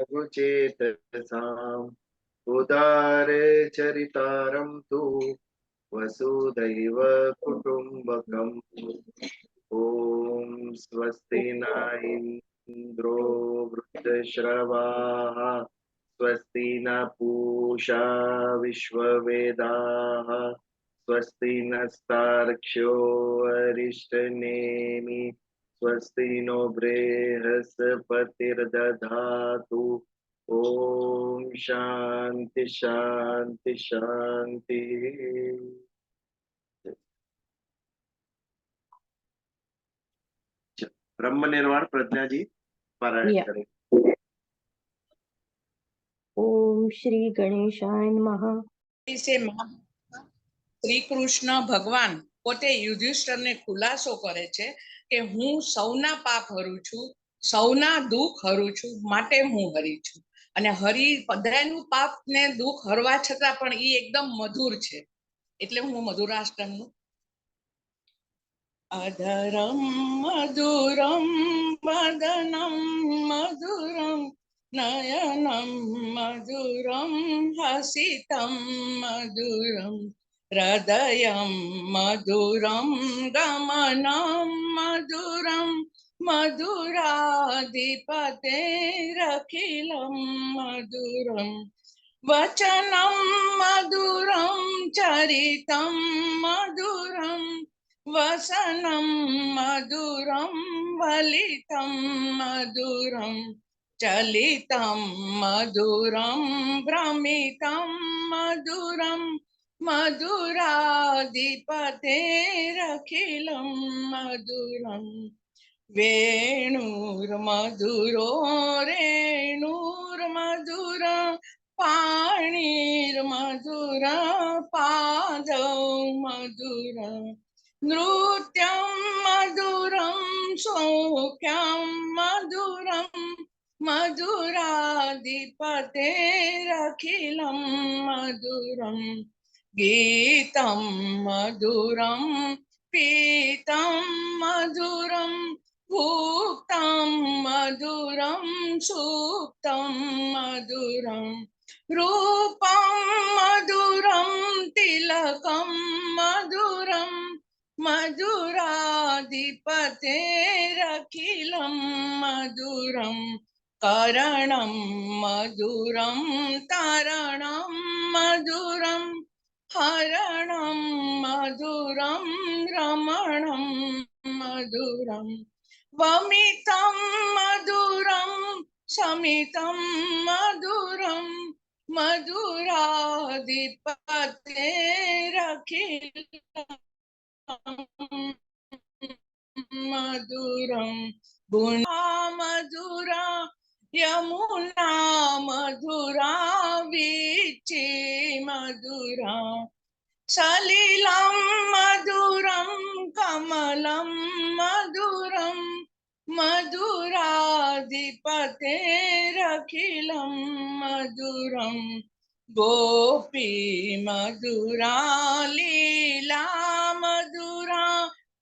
रघुचेतसाम् उदारे चरितारं तु वसुदैव कुटुम्बकम्। ॐ स्वस्ति न इन्द्रो वृद्धश्रवाः स्वस्ति न पूषा विश्ववेदाः स्वस्ति नस्तार्क्ष्यो अरिष्टनेमि स्वस्ति नो बृहस्पतिर्दधातु। ओम शांति शांति शांति। ब्रह्म निर्वाण प्रज्ञा जी पारायण करें। ओम श्री गणेशाय नमः। श्री कृष्ण भगवान पोते युधिष्ठिरने खुलासो करे छे के हूँ सौना पाप हरू छुं, सौना दुख हरू छुं, माटे हूँ हरी छुं। अने हरि बधायनुं पाप ने दुख हरवा छतां पण ई एकदम मधुर छे, એટલે હું મધુરાષ્ટકનું अधरम मधुरम वदनम मधुरम नयनम मधुरम हसितम मधुरम हृदयम मधुरम गमनम मधुरम मधुराधिपतेरखिलं मधुरम वचनं मधुरं चरितं मधुरं वसनं मधुरं वलितं मधुरं चलितं मधुरं भ्रमितं मधुरं मधुराधिपतेरखिलं मधुरम् वेणुर्मधुरो रेणुर्मधुर पाणिर्मधुर पादौ मधुर नृत्यं मधुरं सौख्यं मधुरं मधुराधिपतेरखिलं मधुरं गीतं मधुरं पीतं मधुरं भुक्तं मधुरं सुप्तं मधुरं रूपं मधुरं तिलकं मधुरं मधुराधिपतेरखिलं मधुरं करणं मधुरं तरणं मधुरं हरणं मधुरं रमणं मधुरं वमितं मधुरं शमितं मधुरं मधुराधिपतेरखिलं मधुरं गुणा मधुरा यमुना मधुरा वीची मधुरा सलिलं मधुरं कमलं मधुरं मधुराधिपतेरखिलं मधुरं गोपी मधुरा लीला मधुरा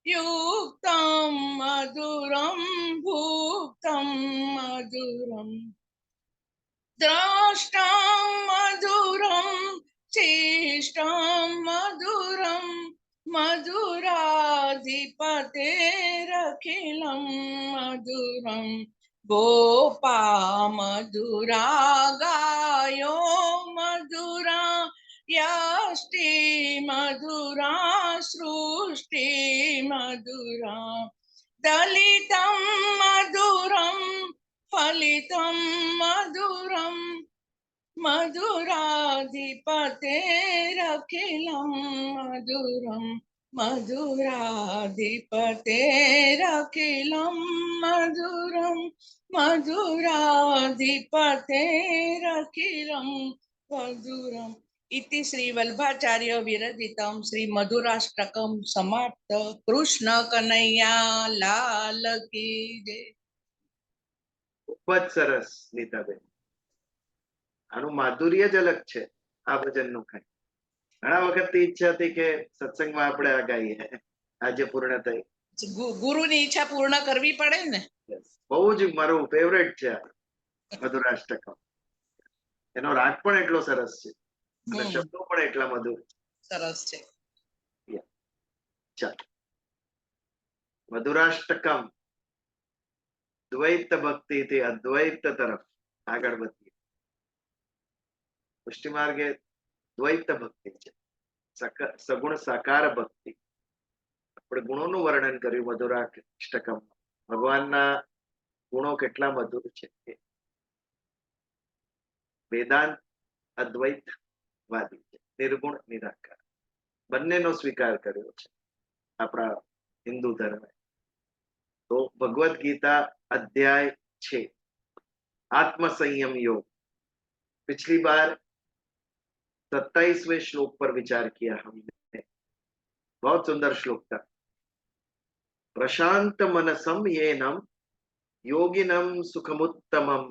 युक्तं मधुरं भुक्तं मधुरं द्रष्टं मधुरं शिष्टं मधुरं मधुराधिपतेरखिलं मधुरं गोपा मधुरा गायो मधुरा यष्टि मधुरा सृष्टि मधुरा दलितं मधुरं फलितं मधुरं मधुराधिपतेरखिलं मधुरं मधुराधिपतेरखिलं मधुरं मधुराधिपतेरखिलं मधुरम् इति श्री वल्लभाचार्य विरचितं श्री मधुराष्टकं समाप्त। कृष्ण कन्हैया लाल की जय। खूब ज सरस नीताबेन, આનું માધુર્ય જ અલગ છે આ ભજનનું કઈ. ઘણા વખતથી ઈચ્છા હતી કે સત્સંગમાં આપણે આ ગાઈએ, આજે પૂર્ણ થઈ. ગુરુની ઈચ્છા પૂર્ણ કરવી પડે ને. Yes. બહુ જ મારું ફેવરેટ છે આ મધુરાષ્ટકમ. એનો રાગ પણ એટલો સરસ છે અને શબ્દો પણ એટલા મધુર. સરસ છે. ચાલો, મધુરાષ્ટકમ દ્વૈત ભક્તિથી અદ્વૈત તરફ આગળ વધીએ. પુષ્ટિ માર્ગે દ્વૈત ભક્તિ છે, સગુણ સાકાર ભક્તિ. આપણે ગુણોનું વર્ણન કર્યું મધુરાષ્ટકમ. ભગવાનના ગુણો કેટલા મધુર છે. વેદાંત અદ્વૈતવાદી છે, નિર્ગુણ નિરાકાર બંનેનો સ્વીકાર કર્યો છે આપણા હિન્દુ ધર્મે. તો ભગવદ ગીતા अध्याय 6 आत्म संयम योग, पिछली बार 27वें श्लोक पर विचार किया हमने. बहुत सुंदर श्लोक था. प्रशांत मनसम येनम योगिनम सुखमुत्तमम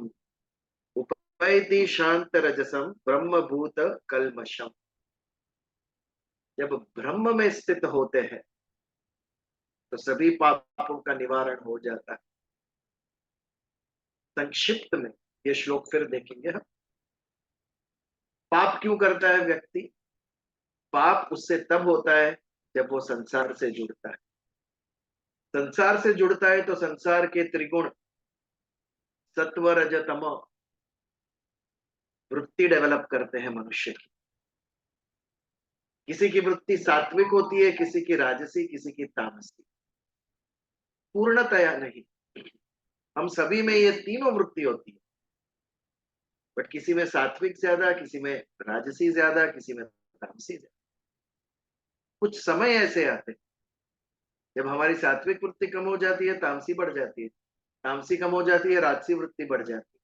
उपैति शांत रजसम ब्रह्मभूत कल्मषम. जब ब्रह्म में स्थित होते हैं तो सभी पापों का निवारण हो जाता है. संक्षिप्त में ये श्लोक फिर देखेंगे हम. पाप क्यों करता है व्यक्ति? पाप उससे तब होता है जब वो संसार से जुड़ता है. संसार से जुड़ता है तो संसार के त्रिगुण सत्व रज तम वृत्ति डेवलप करते हैं मनुष्य की. किसी की वृत्ति सात्विक होती है, किसी की राजसी, किसी की तामसी. पूर्णतया नहीं, हम सभी में ये तीनों वृत्ति होती है, बट किसी में सात्विक ज्यादा, किसी में राजसी ज्यादा, किसी में तामसी ज्यादा. कुछ समय ऐसे आते जब हमारी सात्विक वृत्ति कम हो जाती है, तामसी बढ़ जाती है, तामसी कम हो जाती है, राजसी वृत्ति बढ़ जाती है.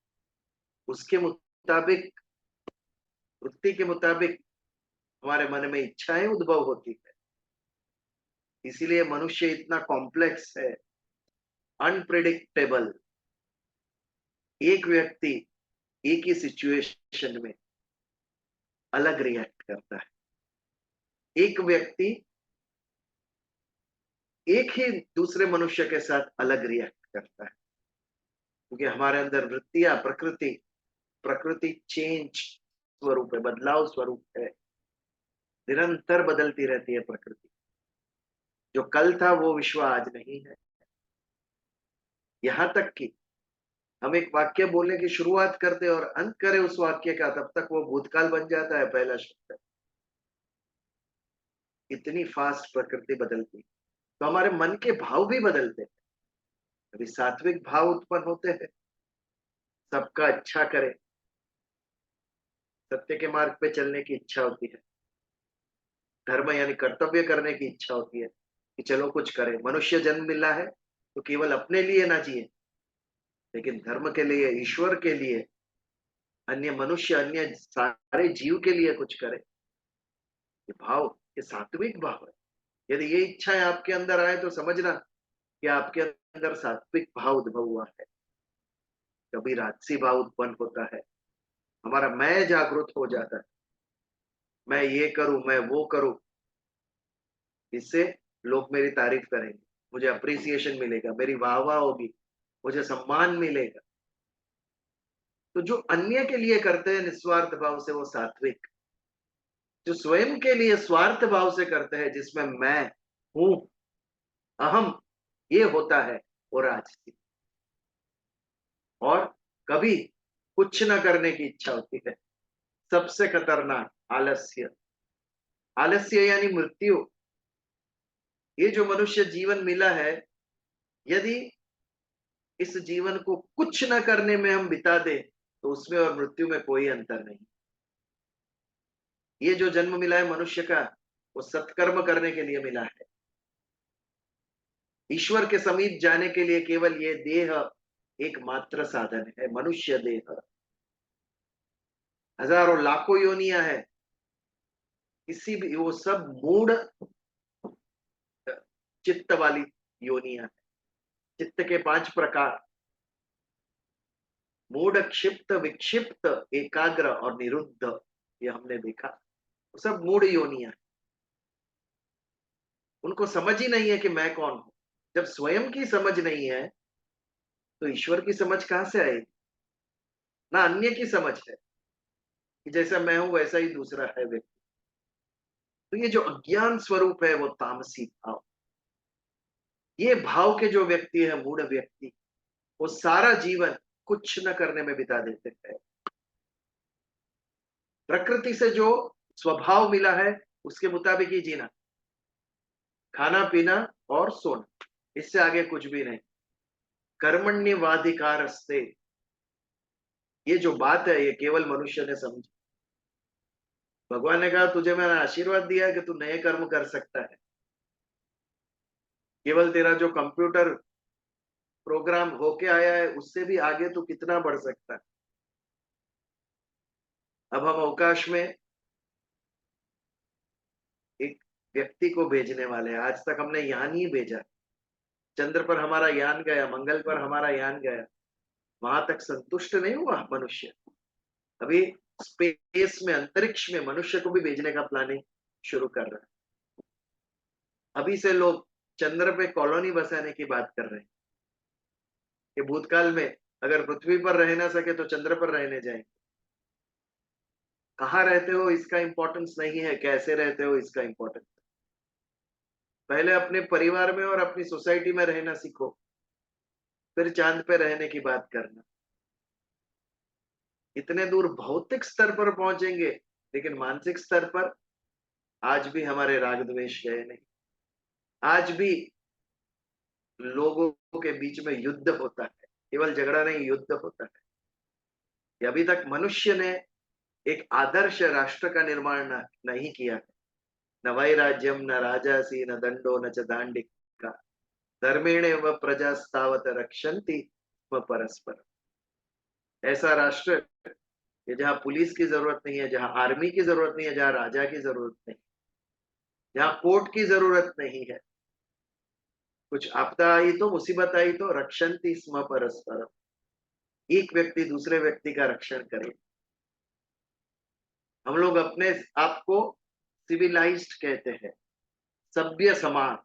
उसके मुताबिक, वृत्ति के मुताबिक हमारे मन में इच्छाएं उद्भव होती है. इसीलिए मनुष्य इतना कॉम्प्लेक्स है, अनप्रिडिक्टेबल. एक व्यक्ति एक ही सिचुएशन में अलग रिएक्ट करता है. एक व्यक्ति एक ही दूसरे मनुष्य के साथ अलग रिएक्ट करता है, क्योंकि हमारे अंदर वृत्तियां, प्रकृति चेंज स्वरूप है, बदलाव स्वरूप है. निरंतर बदलती रहती है प्रकृति. जो कल था वो विश्व आज नहीं है. यहां तक कि हम एक वाक्य बोलने की शुरुआत करते और अंत करें उस वाक्य का, तब तक वो भूतकाल बन जाता है पहला शब्द. इतनी फास्ट प्रकृति बदलती. तो हमारे मन के भाव भी बदलते हैं. कभी सात्विक भाव उत्पन्न होते हैं, सबका अच्छा करे, सत्य के मार्ग पे चलने की इच्छा होती है, धर्म यानी कर्तव्य करने की इच्छा होती है कि चलो कुछ करें. मनुष्य जन्म मिला है तो केवल अपने लिए ना जिए, लेकिन धर्म के लिए, ईश्वर के लिए, अन्य मनुष्य, अन्य सारे जीव के लिए कुछ करे. ये भाव, ये सात्विक भाव है. यदि ये इच्छाएं आपके अंदर आए तो समझना कि आपके अंदर सात्विक भाव उद्भव हुआ है. कभी राजसी भाव उत्पन्न होता है, हमारा मैं जागृत हो जाता है. मैं ये करूं, मैं वो करूं, इससे लोग मेरी तारीफ करेंगे, मुझे अप्रिसिएशन मिलेगा, मेरी वाहवाह होगी, मुझे सम्मान मिलेगा. तो जो अन्य के लिए करते हैं निस्वार्थ भाव से, वो सात्विक. जो स्वयं के लिए स्वार्थ भाव से करते हैं, जिसमें मैं हूं, अहम, ये होता है, वो राजसी. और कभी कुछ न करने की इच्छा होती है. सबसे खतरनाक आलस्य. आलस्य यानी मृत्यु. ये जो मनुष्य जीवन मिला है, यदि इस जीवन को कुछ न करने में हम बिता दें तो उसमें और मृत्यु में कोई अंतर नहीं. ये जो जन्म मिला है मनुष्य का, वो सत्कर्म करने के लिए मिला है. ईश्वर के समीप जाने के लिए केवल ये देह एक मात्र साधन है. मनुष्य देह, हजारों लाखों योनियां है, किसी भी, वो सब मूढ़ चित्त वाली योनियां है. चित्त के 5 प्रकार, मूढ़, क्षिप्त, विक्षिप्त, एकाग्र और निरुद्ध, ये हमने देखा. वो सब मूढ़ योनियां है. उनको समझ ही नहीं है कि मैं कौन हूं. जब स्वयं की समझ नहीं है तो ईश्वर की समझ कहां से आएगी? ना अन्य की समझ है कि जैसा मैं हूं वैसा ही दूसरा है व्यक्ति। तो ये जो अज्ञान स्वरूप है वो तामसी भाव। ये भाव के जो व्यक्ति है, मूढ़ व्यक्ति, वो सारा जीवन कुछ न करने में बिता देते हैं। प्रकृति से जो स्वभाव मिला है उसके मुताबिक ही जीना, खाना पीना और सोना, इससे आगे कुछ भी नहीं। कर्मण्यवाधिकारस्ते, ये जो बात है ये केवल मनुष्य ने समझी। भगवान ने कहा तुझे मैंने आशीर्वाद दिया है कि तू नए कर्म कर सकता है। केवल तेरा जो कंप्यूटर प्रोग्राम होके आया है उससे भी आगे तू कितना बढ़ सकता है। अब हम अवकाश में एक व्यक्ति को भेजने वाले हैं। आज तक हमने यान ही भेजा। चंद्र पर हमारा यान गया, मंगल पर हमारा यान गया, वहां तक संतुष्ट नहीं हुआ मनुष्य। अभी स्पेस में, अंतरिक्ष में मनुष्य को भी भेजने का प्लानिंग शुरू कर रहा है। अभी से लोग चंद्र पे कॉलोनी बसाने की बात कर रहे हैं कि भूतकाल में अगर पृथ्वी पर रह ना सके तो चंद्र पर रहने जाएंगे। कहाँ रहते हो इसका इंपॉर्टेंस नहीं है, कैसे रहते हो इसका इंपॉर्टेंस। पहले अपने परिवार में और अपनी सोसाइटी में रहना सीखो, फिर चांद पे रहने की बात करना। इतने दूर भौतिक स्तर पर पहुंचेंगे लेकिन मानसिक स्तर पर आज भी हमारे राग द्वेष गए नहीं। आज भी लोगों के बीच में युद्ध होता है, केवल झगड़ा नहीं, युद्ध होता है। ये अभी तक मनुष्य ने एक आदर्श राष्ट्र का निर्माण नहीं किया है। न वैराज्यम न राजासी न दंडो न च दांडिका धर्मेणेव प्रजास्तावत रक्षन्ति स्म परस्पर। ऐसा राष्ट्र कि जहां पुलिस की जरूरत नहीं है, जहां आर्मी की जरूरत नहीं है, जहां राजा की जरूरत नहीं, जहां कोर्ट की जरूरत नहीं है। कुछ आपदा आई तो, मुसीबत आई तो रक्षन्ति स्म परस्पर, एक व्यक्ति दूसरे व्यक्ति का रक्षण करे। हम लोग अपने आप को सिविलाइज्ड कहते हैं, सभ्य समाज,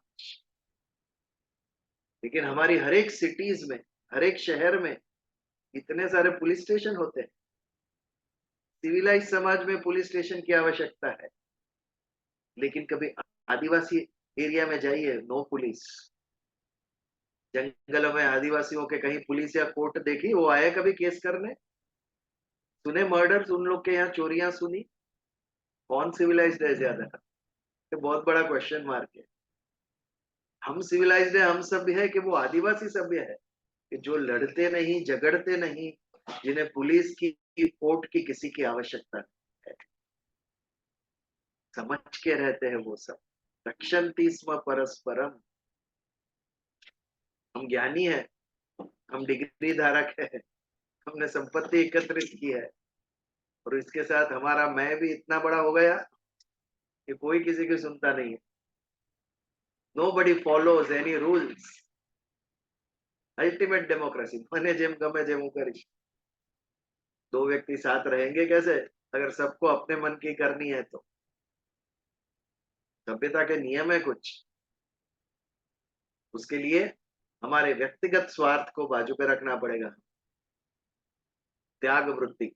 लेकिन हमारी हर एक सिटीज में, हर एक शहर में इतने सारे पुलिस स्टेशन होते हैं। सिविलाइज समाज में पुलिस स्टेशन की आवश्यकता है, लेकिन कभी आदिवासी एरिया में जाइए, नो पुलिस। जंगलों में आदिवासियों के कहीं पुलिस या कोर्ट देखी? वो आए कभी केस करने? सुने मर्डर्स उन लोग के यहाँ, चोरियां सुनी? कौन सिविलाइज्ड है ज्यादा? तो बहुत बड़ा क्वेश्चन मार्क है। हम सिविलाइज्ड है, हम सभ्य है कि वो आदिवासी सभ्य है कि जो लड़ते नहीं, झगड़ते नहीं, जिन्हें पुलिस की, कोर्ट की किसी की आवश्यकता है, समझ के रहते हैं वो सब। रक्षन्ति स्म परस्परम। हम ज्ञानी है, हम डिग्री धारक है, हमने संपत्ति एकत्रित की है, और इसके साथ हमारा मैं भी इतना बड़ा हो गया कि कोई किसी की सुनता नहीं है। Nobody follows any rules. Ultimate democracy, मने जेम गमे जेम करी। दो व्यक्ति साथ रहेंगे कैसे अगर सबको अपने मन की करनी है तो? सभ्यता के नियम है कुछ। उसके लिए हमारे व्यक्तिगत स्वार्थ को बाजू पे रखना पड़ेगा। त्याग वृत्ति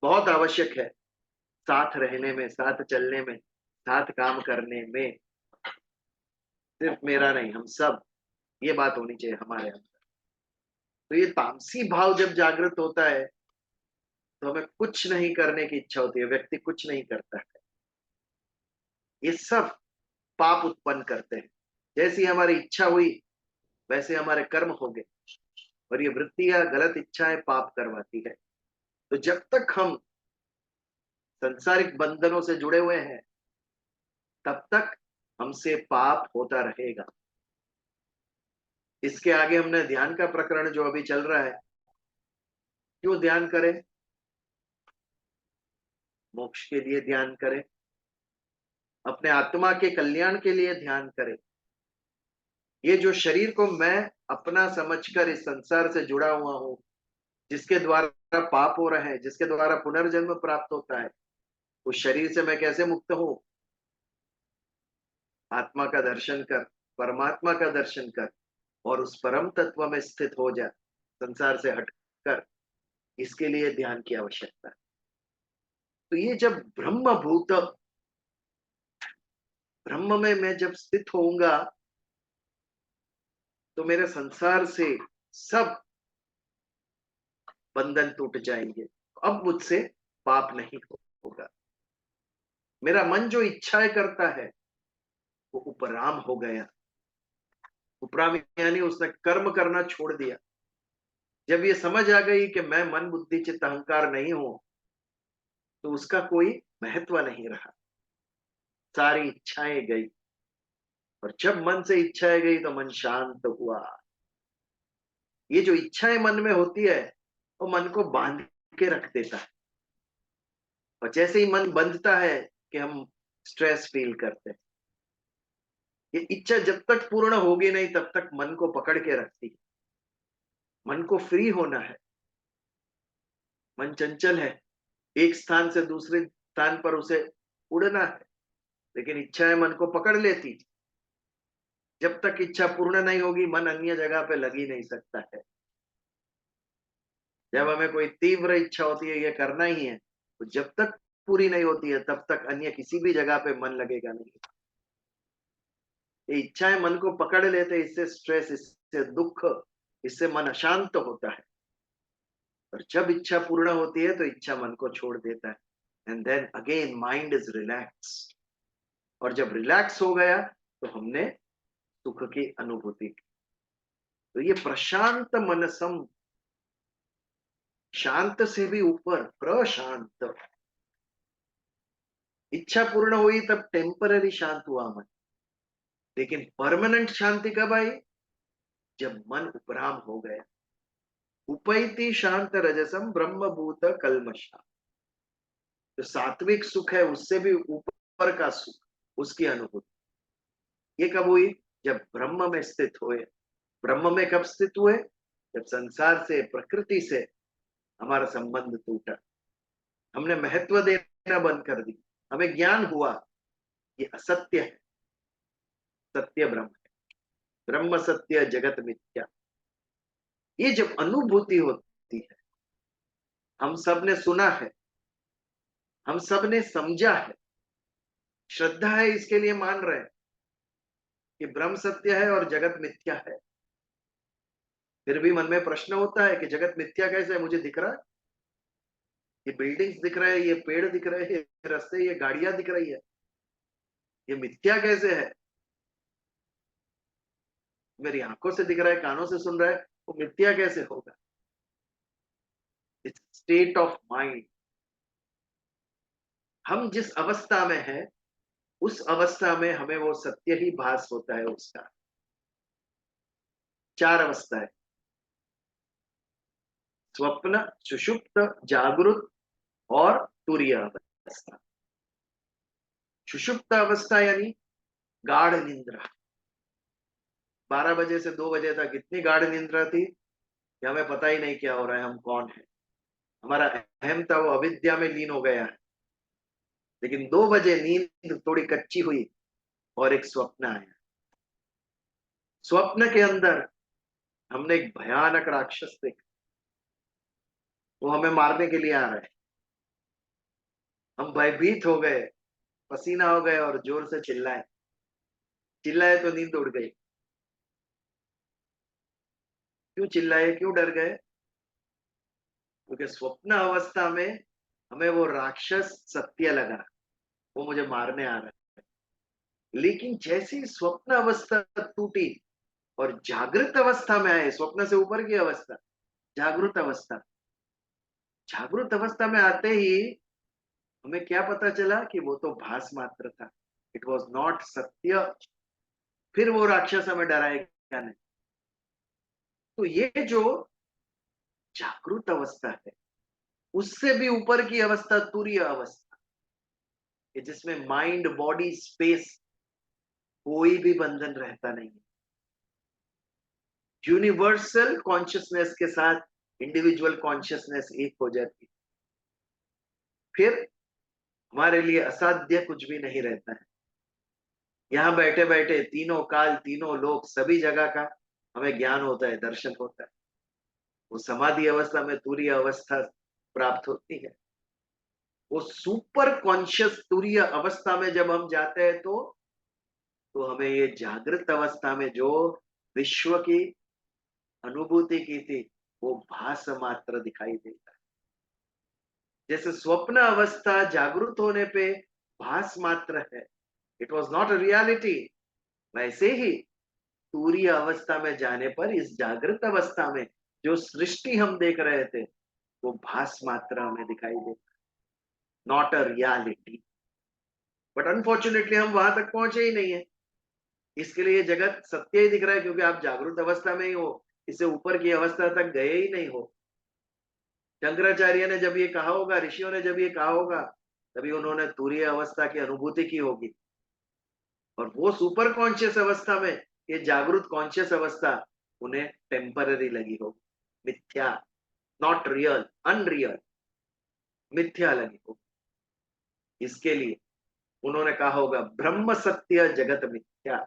बहुत आवश्यक है, साथ रहने में, साथ चलने में, साथ काम करने में। सिर्फ मेरा नहीं, हम सब, ये बात होनी चाहिए हमारे अंदर। तो ये तामसी भाव जब जागृत होता है तो हमें कुछ नहीं करने की इच्छा होती है, व्यक्ति कुछ नहीं करता है। ये सब पाप उत्पन्न करते हैं। जैसी हमारी इच्छा हुई वैसे हमारे कर्म हो गए, और ये वृत्तियां, गलत इच्छाएं पाप करवाती है। तो जब तक हम संसारिक बंधनों से जुड़े हुए हैं तब तक हमसे पाप होता रहेगा। इसके आगे हमने ध्यान का प्रकरण जो अभी चल रहा है, क्यों ध्यान करें? मोक्ष के लिए ध्यान करें, अपने आत्मा के कल्याण के लिए ध्यान करें। ये जो शरीर को मैं अपना समझकर इस संसार से जुड़ा हुआ हूं, जिसके द्वारा पाप हो रहे हैं, जिसके द्वारा पुनर्जन्म प्राप्त होता है, उस शरीर से मैं कैसे मुक्त हूं? आत्मा का दर्शन कर, परमात्मा का दर्शन कर, और उस परम तत्व में स्थित हो जा, संसार से हटकर, इसके लिए ध्यान की आवश्यकता है। तो ये जब ब्रह्म में मैं जब स्थित होऊंगा, तो मेरे संसार से सब बंधन टूट जाएंगे। अब मुझसे पाप नहीं होगा। मेरा मन जो इच्छाएं करता है वो उपराम हो गया। उपराम यानी उसने कर्म करना छोड़ दिया। जब ये समझ आ गई कि मैं मन बुद्धि चित्त अहंकार नहीं हूं, तो उसका कोई महत्व नहीं रहा। सारी इच्छाएं गई, और जब मन से इच्छाएं गई तो मन शांत हुआ। ये जो इच्छाएं मन में होती है, वो मन को बांध के रख देता है, और जैसे ही मन बंधता है कि हम स्ट्रेस फील करते हैं। ये इच्छा जब तक पूर्ण होगी नहीं, तब तक मन को पकड़ के रखती है। मन को फ्री होना है। मन चंचल है, एक स्थान से दूसरे स्थान पर उसे उड़ना है, लेकिन इच्छाएं मन को पकड़ लेती। जब तक इच्छा पूर्ण नहीं होगी, मन अन्य जगह पे लग ही नहीं सकता है। जब हमें कोई तीव्र इच्छा होती है ये करना ही है, तो जब तक पूरी नहीं होती है, तब तक अन्य किसी भी जगह पे मन लगेगा नहीं। ये इच्छाएं मन को पकड़ लेते, इससे स्ट्रेस, इससे दुख, इससे मन अशांत होता है। और जब इच्छा पूर्ण होती है तो इच्छा मन को छोड़ देता है, and then again mind is relax. और जब रिलैक्स हो गया तो हमने सुख की अनुभूति की। तो ये प्रशांत मनसम, शांत से भी ऊपर प्रशांत। इच्छा पूर्ण हुई तब टेम्पररी शांत हुआ मन, लेकिन परमानेंट शांति कब आई? जब मन उपराम हो गया। उपैति शांत रजसम ब्रह्मभूत कलमशा। जो सात्विक सुख है, उससे भी ऊपर का सुख, उसकी अनुभूति ये कब हुई? जब ब्रह्म में स्थित हुए। ब्रह्म में कब स्थित हुए? जब संसार से, प्रकृति से हमारा संबंध टूटा, हमने महत्व देना बंद कर दी, हमें ज्ञान हुआ ये असत्य है, सत्य ब्रह्म है, ब्रह्म सत्य जगत मिथ्या। ये जब अनुभूति होती है, हम सब ने सुना है, हम सब ने समझा है, श्रद्धा है, इसके लिए मान रहे हैं कि ब्रह्म सत्य है और जगत मिथ्या है। फिर भी मन में प्रश्न होता है कि जगत मिथ्या कैसे है? मुझे दिख रहा है, ये बिल्डिंग्स दिख रहे हैं, ये पेड़ दिख रहे हैं, ये रास्ते, ये गाड़ियां दिख रही है, ये मिथ्या कैसे है? मेरी आंखों से दिख रहा है, कानों से सुन रहा है, वो मिथ्या कैसे होगा? It's state of mind. हम जिस अवस्था में है, उस अवस्था में हमें वो सत्य ही भास होता है। उसका चार अवस्था है: स्वप्न, सुषुप्त, जागृत और तुरीय अवस्था। सुषुप्त अवस्था यानी गाढ़ निद्रा। 12 बजे से 2 बजे तक इतनी गाढ़ निद्रा थी कि हमें पता ही नहीं क्या हो रहा है, हम कौन है। हमारा अहम था वो अविद्या में लीन हो गया है। लेकिन 2 बजे नींद थोड़ी कच्ची हुई और एक स्वप्न आया। स्वप्न के अंदर हमने एक भयानक राक्षस देखा, वो हमें मारने के लिए आ रहा है। हम भयभीत हो गए, पसीना हो गए और जोर से चिल्लाए। चिल्लाए तो नींद उड़ गई। क्यों चिल्लाए, क्यों डर गए? क्योंकि स्वप्न अवस्था में हमें वो राक्षस सत्य लगा, वो मुझे मारने आ रहा है। लेकिन जैसी स्वप्न अवस्था टूटी और जागृत अवस्था में आए, स्वप्न से ऊपर की अवस्था, जागृत अवस्था, जागृत अवस्था में आते ही हमें क्या पता चला कि वो तो भास मात्र था, इट वॉज नॉट सत्य। फिर वो राक्षस हमें डराएगा नहीं। तो ये जो जागृत अवस्था है, उससे भी ऊपर की अवस्था तुरीय अवस्था, जिसमें माइंड, बॉडी, स्पेस, कोई भी बंधन रहता नहीं है। यूनिवर्सल कॉन्शियसनेस के साथ इंडिविजुअल कॉन्शियसनेस एक हो जाती है। फिर हमारे लिए असाध्य कुछ भी नहीं रहता है। यहां बैठे बैठे तीनों काल, तीनों लोक, सभी जगह का हमें ज्ञान होता है, दर्शन होता है। वो समाधि अवस्था में तुरीय अवस्था प्राप्त होती है। वो सुपर कॉन्शियस तुरीय अवस्था में जब हम जाते हैं तो हमें ये जागृत अवस्था में जो विश्व की अनुभूति की थी वो भास मात्र दिखाई देता है। जैसे स्वप्न अवस्था जागृत होने पे भास मात्र है, it was not a reality, वैसे ही तुरीय अवस्था में जाने पर इस जागृत अवस्था में जो सृष्टि हम देख रहे थे वो भास मात्र हमें दिखाई देता, not a reality. But unfortunately हम वहां तक पहुंचे ही नहीं है। इसके लिए जगत सत्य ही दिख रहा है, क्योंकि आप जागृत अवस्था में ही हो, इससे ऊपर की अवस्था तक गए ही नहीं हो। शंकराचार्य ने जब ये कहा होगा, ऋषियों ने जब ये कहा होगा, तभी उन्होंने तुरीय अवस्था की अनुभूति की होगी। और वो सुपर कॉन्शियस अवस्था में ये जागृत कॉन्शियस अवस्था उन्हें टेम्पररी लगी होगी, मिथ्या, नॉट रियल, अनरियल, मिथ्या लगी होगी। इसके लिए उन्होंने कहा होगा ब्रह्म सत्य जगत मिथ्या।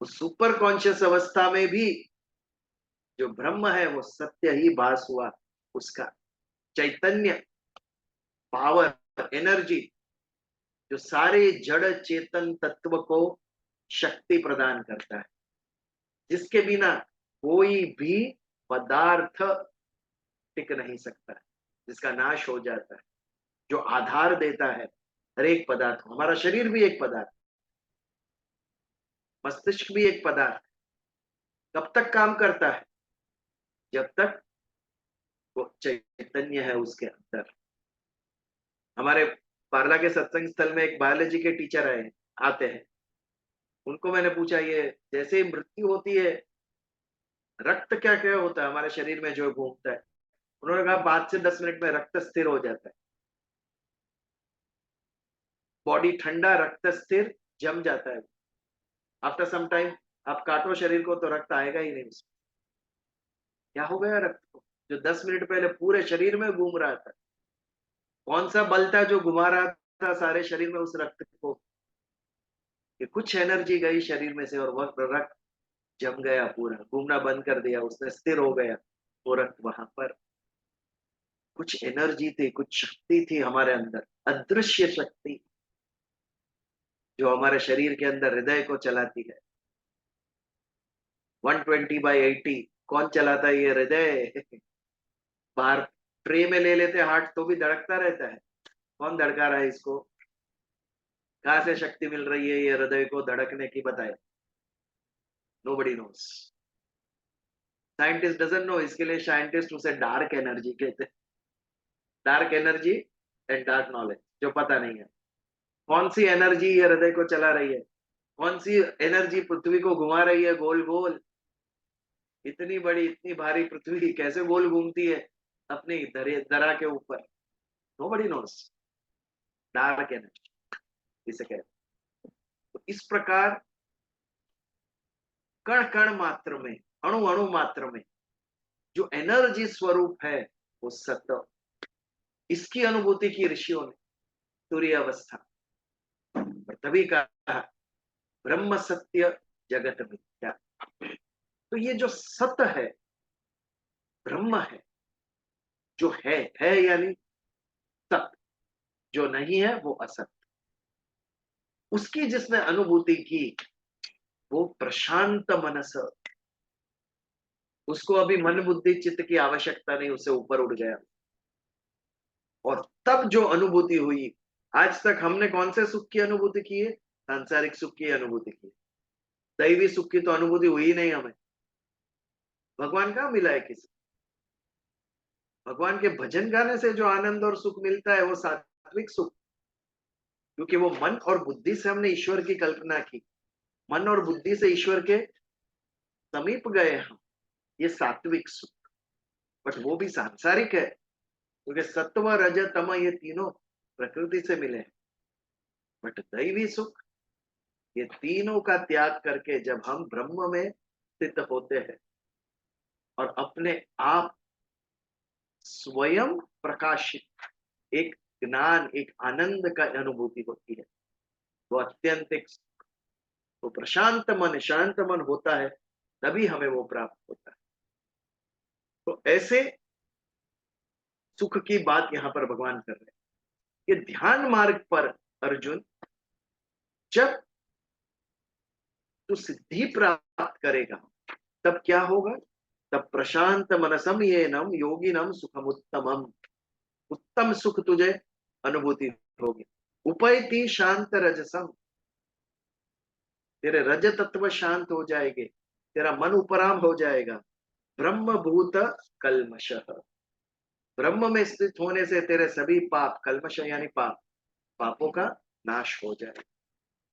उस सुपर कॉन्शियस अवस्था में भी जो ब्रह्म है वो सत्य ही भास हुआ, उसका चैतन्य, पावर, एनर्जी जो सारे जड़ चेतन तत्व को शक्ति प्रदान करता है, जिसके बिना कोई भी पदार्थ टिक नहीं सकता है, जिसका नाश हो जाता है, जो आधार देता है हर एक पदार्थ को। हमारा शरीर भी एक पदार्थ, मस्तिष्क भी एक पदार्थ, कब तक काम करता है? जब तक वो चैतन्य है उसके अंदर। हमारे पार्ला के सत्संग स्थल में एक बायोलॉजी के टीचर आते हैं। उनको मैंने पूछा, ये जैसे ही मृत्यु होती है, रक्त क्या क्या होता है हमारे शरीर में जो घूमता है? उन्होंने कहा 5 से 10 मिनट में रक्त स्थिर हो जाता है, बॉडी ठंडा, रक्त स्थिर, जम जाता है। आफ्टर सम टाइम आप काटो शरीर को तो रक्त आएगा ही नहीं उसमें। क्या हो गया रक्त को, जो 10 मिनट पहले पूरे शरीर में घूम रहा था? कौन सा बल था जो घुमा रहा था सारे शरीर में उस रक्त को? कि कुछ एनर्जी गई शरीर में से और वह रक्त जम गया, पूरा घूमना बंद कर दिया उसने, स्थिर हो गया वो रक्त। वहां पर कुछ एनर्जी थी, कुछ शक्ति थी हमारे अंदर, अदृश्य शक्ति जो हमारे शरीर के अंदर हृदय को चलाती है। 120/80 कौन चलाता है? ये हृदय। बाहर ट्रे में ले लेते हार्ट तो भी धड़कता रहता है, कौन धड़का रहा है इसको? कहां से शक्ति मिल रही है ये हृदय को धड़कने की, बताए? Nobody nose, scientist doesn't know. इसके लिए साइंटिस्ट उसे डार्क एनर्जी कहते हैं, dark energy and dark knowledge, जो पता नहीं है कौन सी एनर्जी ये हृदय को चला रही है, कौन सी एनर्जी पृथ्वी को घुमा रही है गोल गोल। इतनी बड़ी इतनी भारी पृथ्वी कैसे गोल घूमती है अपनी दरा के ऊपर? नोबडी नोस, डार्क एनर्जी इसे कहते हैं। तो इस प्रकार कण कण मात्र में, अणु अणु मात्र में जो एनर्जी स्वरूप है वो सत्य, इसकी अनुभूति की ऋषियों ने तुरीय अवस्था। और तभी कहा ब्रह्म सत्य जगत मिथ्या। तो ये जो सत्य है, ब्रह्म है, जो है यानी सत्य, जो नहीं है वो असत्य, उसकी जिसने अनुभूति की वो प्रशांत मनस, उसको अभी मन बुद्धि चित्त की आवश्यकता नहीं, उससे ऊपर उठ गया। और तब जो अनुभूति हुई, आज तक हमने कौन से सुख की अनुभूति की है? सांसारिक सुख की अनुभूति की। दैवी सुख की तो अनुभूति हुई नहीं हमें। भगवान कहाँ मिला है किसी? भगवान के भजन गाने से जो आनंद और सुख मिलता है वो सात्विक सुख, क्योंकि वो मन और बुद्धि से हमने ईश्वर की कल्पना की, मन और बुद्धि से ईश्वर के समीप गए हम, ये सात्विक सुख। बट वो भी सांसारिक है, क्योंकि सत्व रज तम ये तीनों प्रकृति से मिले हैं। बट दैवी सुख, ये तीनों का त्याग करके जब हम ब्रह्म में स्थित होते हैं और अपने आप स्वयं प्रकाशित एक ज्ञान, एक आनंद का अनुभूति होती है, वो अत्यंत, तो प्रशांत मन, शांत मन होता है, तभी हमें वो प्राप्त होता है। तो ऐसे सुख की बात यहाँ पर भगवान कर रहे हैं कि ध्यान मार्ग पर अर्जुन, जब तू सिद्धि प्राप्त करेगा तब क्या होगा? तब प्रशांत मनसम ये नम योगी नम सुखम उत्तमम, उत्तम सुख तुझे अनुभूति होगी। उपैति शांत रजसम, तेरे रज तत्व शांत हो जाएंगे, तेरा मन उपराम हो जाएगा। ब्रह्म भूत कल्मश, ब्रह्म में स्थित होने से तेरे सभी पाप, कल्मश यानी पाप, पापों का नाश हो जाए।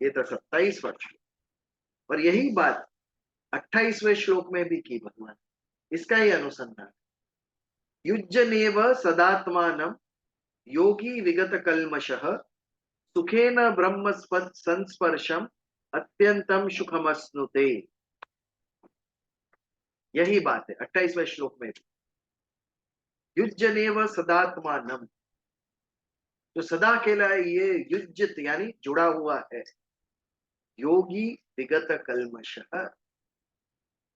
ये तो 27वां श्लोक। और यही बात 28वें श्लोक में भी की भगवान, इसका ही अनुसंधान। युज्यनेव सदात्मानं योगी विगत कल्मषः सुखेन ब्रह्म संस्पर्शम अत्यंतम सुखमश्नुते। यही बात है 28वें श्लोक में भी। युज्यनेव सदात्मानं, तो सदा के लिए ये युज्यत यानी जुड़ा हुआ है। योगी विगत कल्मष,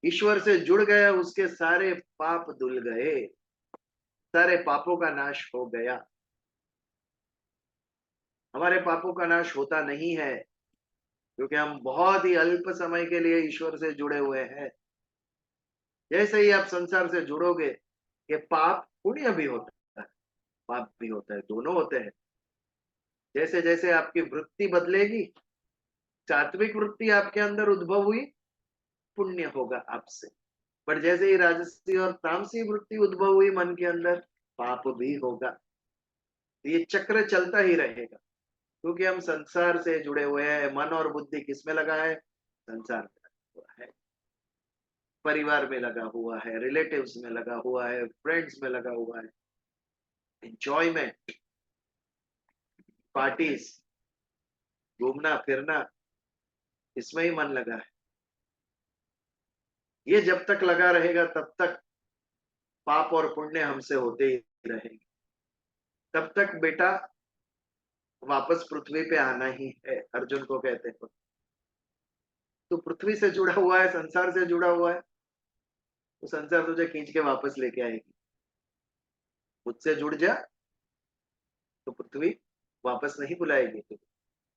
ईश्वर से जुड़ गया, उसके सारे पाप धुल गए, सारे पापों का नाश हो गया। हमारे पापों का नाश होता नहीं है क्योंकि हम बहुत ही अल्प समय के लिए ईश्वर से जुड़े हुए हैं। जैसे ही आप संसार से जुड़ोगे, ये पाप पुण्य भी होता है, पाप भी होता है, दोनों होते हैं। जैसे जैसे आपकी वृत्ति बदलेगी, सात्विक वृत्ति आपके अंदर उद्भव हुई, पुण्य होगा आपसे। पर जैसे ही राजसी और तामसी वृत्ति उद्भव हुई मन के अंदर, पाप भी होगा। तो ये चक्र चलता ही रहेगा क्योंकि हम संसार से जुड़े हुए हैं। मन और बुद्धि किस में लगा है? संसार में लगा हुआ है, परिवार में लगा हुआ है, रिलेटिव्स में लगा हुआ है, फ्रेंड्स में लगा हुआ है, एंजॉयमेंट, पार्टीज, घूमना फिरना, इसमें ही मन लगा है। ये जब तक लगा रहेगा तब तक पाप और पुण्य हमसे होते ही रहेंगे। तब तक बेटा वापस पृथ्वी पे आना ही है, अर्जुन को कहते हैं। तो पृथ्वी से जुड़ा हुआ है, संसार से जुड़ा हुआ है, तो संसार तुझे खींच के वापस लेके आएगी। मुझसे जुड़ जा तो पृथ्वी वापस नहीं बुलाएगी तुझे।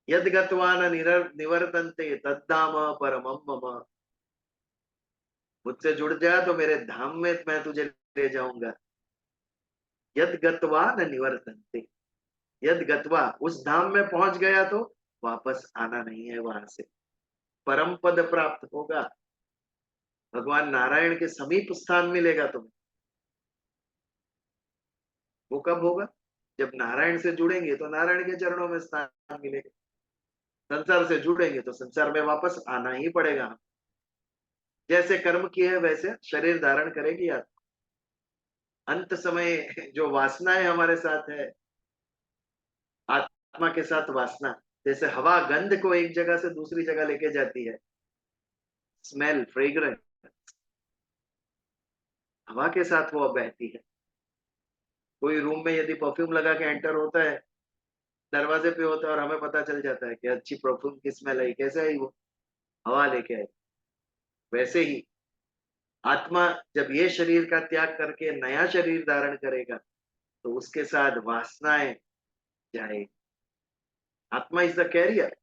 यद गत्वा न निवर्तन्ते तद्धाम परमम मम, मुझसे जुड़ जा तो मेरे धाम में मैं तुझे ले जाऊंगा। यद गत्वा न निवर्तन्ते, यद गत्वा, उस धाम में पहुंच गया तो वापस आना नहीं है वहां से, परम पद प्राप्त होगा। भगवान नारायण के समीप स्थान मिलेगा तुम्हें। वो कब होगा? जब नारायण से जुड़ेंगे तो नारायण के चरणों में स्थान मिलेगा। संसार से जुड़ेंगे तो संसार में वापस आना ही पड़ेगा। जैसे कर्म किए है वैसे शरीर धारण करेगी आप। अंत समय जो वासनाएं हमारे साथ है, आत्मा के साथ वासना, जैसे हवा गंध को एक जगह से दूसरी जगह लेके जाती है, स्मेल, फ्रेग्रेंस, हवा के साथ वो बहती है। कोई रूम में यदि परफ्यूम लगा के एंटर होता है, दरवाजे पे होता है और हमें पता चल जाता है कि अच्छी परफ्यूम की स्मेल आई। कैसे आई? वो हवा लेके आई। वैसे ही आत्मा जब ये शरीर का त्याग करके नया शरीर धारण करेगा तो उसके साथ वासनाएं जाएगी। आत्मा इज द कैरियर,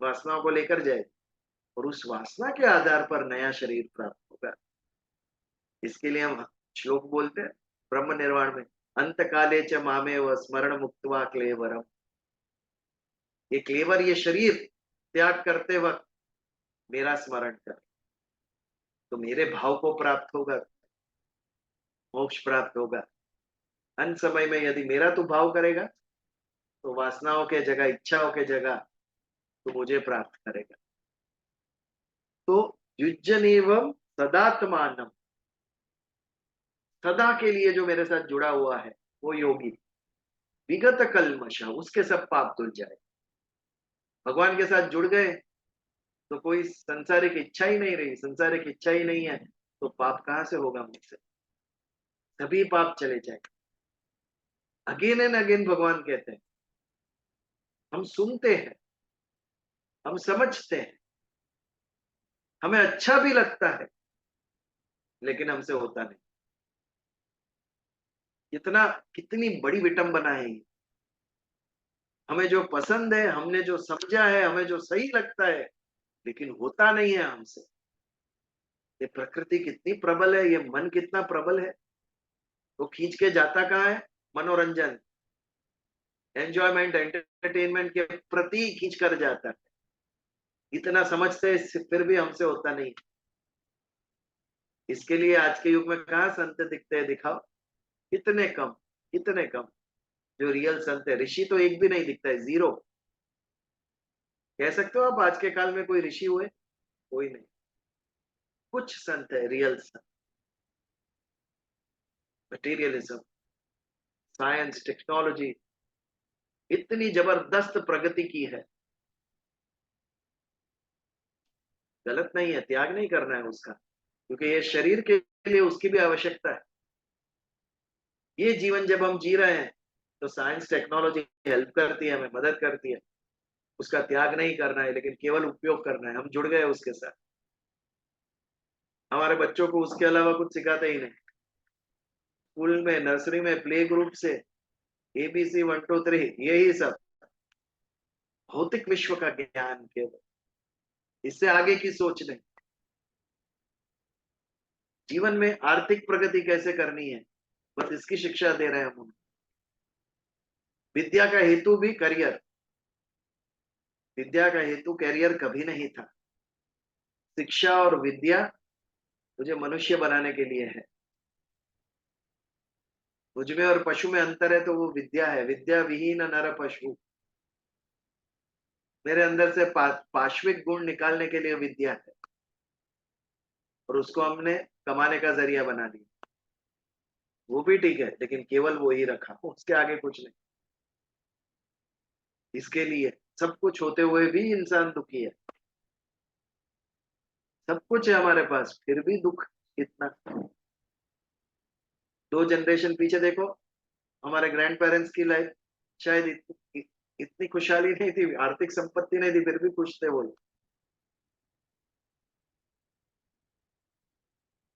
वासनाओं को लेकर जाए और उस वासना के आधार पर नया शरीर प्राप्त होगा। इसके लिए हम श्लोक बोलते हैं ब्रह्म निर्वाण में, अंत काले च मामे व स्मरण मुक्तवा क्लेवरम। ये क्लेवर, ये शरीर त्याग करते वक्त मेरा स्मरण कर तो मेरे भाव को प्राप्त होगा, मोक्ष प्राप्त होगा। अंत समय में यदि मेरा तू भाव करेगा तो वासनाओं के जगह, इच्छाओं के जगह तो मुझे प्राप्त करेगा। तो युज्यनेवम सदात्मानम, सदा के लिए जो मेरे साथ जुड़ा हुआ है वो योगी, विगत कल्मश, उसके सब पाप धुल जाए। भगवान के साथ जुड़ गए तो कोई संसारिक इच्छा ही नहीं रही, संसारिक इच्छा ही नहीं है तो पाप कहां से होगा मुझसे? सभी पाप चले जाए। अगेन एंड अगेन भगवान कहते हैं, हम सुनते हैं, हम समझते हैं, हमें अच्छा भी लगता है, लेकिन हमसे होता नहीं। कितना कितनी बड़ी विटंबना है ये। हमें जो पसंद है, हमने जो समझा है, हमें जो सही लगता है, लेकिन होता नहीं है हमसे। ये प्रकृति कितनी प्रबल है, ये मन कितना प्रबल है। वो खींच के जाता कहाँ है? मनोरंजन, एंजॉयमेंट, एंटरटेनमेंट के प्रति खींच कर जाता है। इतना समझते हैं, फिर भी हमसे होता नहीं। इसके लिए आज के युग में कहाँ संत दिखते हैं? दिखाओ। कितने कम, कितने कम जो रियल संत है। ऋषि तो एक भी नहीं दिखता है, जीरो। कह सकते हो आप आज के काल में कोई ऋषि हुए? कोई नहीं। कुछ संत है रियल संत। मटेरियलिज्म, साइंस, टेक्नोलॉजी इतनी जबरदस्त प्रगति की है। गलत नहीं है, त्याग नहीं करना है उसका, क्योंकि ये शरीर के लिए उसकी भी आवश्यकता है। ये जीवन जब हम जी रहे हैं तो साइंस टेक्नोलॉजी हेल्प करती है, हमें मदद करती है। उसका त्याग नहीं करना है, लेकिन केवल उपयोग करना है। हम जुड़ गए उसके साथ। हमारे बच्चों को उसके अलावा कुछ सिखाते ही नहीं। स्कूल में, नर्सरी में, प्ले ग्रुप से एबीसी 1 2 3 यही सब भौतिक विश्व का ज्ञान केवल, इससे आगे की सोच नहीं। जीवन में आर्थिक प्रगति कैसे करनी है, बस इसकी शिक्षा दे रहे हैं हम उन्हें। विद्या का हेतु भी करियर, विद्या का हेतु करियर कभी नहीं था। शिक्षा और विद्या मुझे मनुष्य बनाने के लिए है। मुझ में और पशु में अंतर है तो वो विद्या है। विद्या विहीन नर पशु। मेरे अंदर से पाश्विक गुण निकालने के लिए विद्या है, और उसको हमने कमाने का जरिया बना दिया। वो भी ठीक है, लेकिन केवल वो ही रखा, उसके आगे कुछ नहीं। इसके लिए सब कुछ होते हुए भी इंसान दुखी है। सब कुछ है हमारे पास, फिर भी दुख इतना। 2 जनरेशन पीछे देखो, हमारे ग्रैंड पेरेंट्स की लाइफ शायद इतनी खुशहाली नहीं थी, आर्थिक संपत्ति नहीं थी, फिर भी खुश थे वो।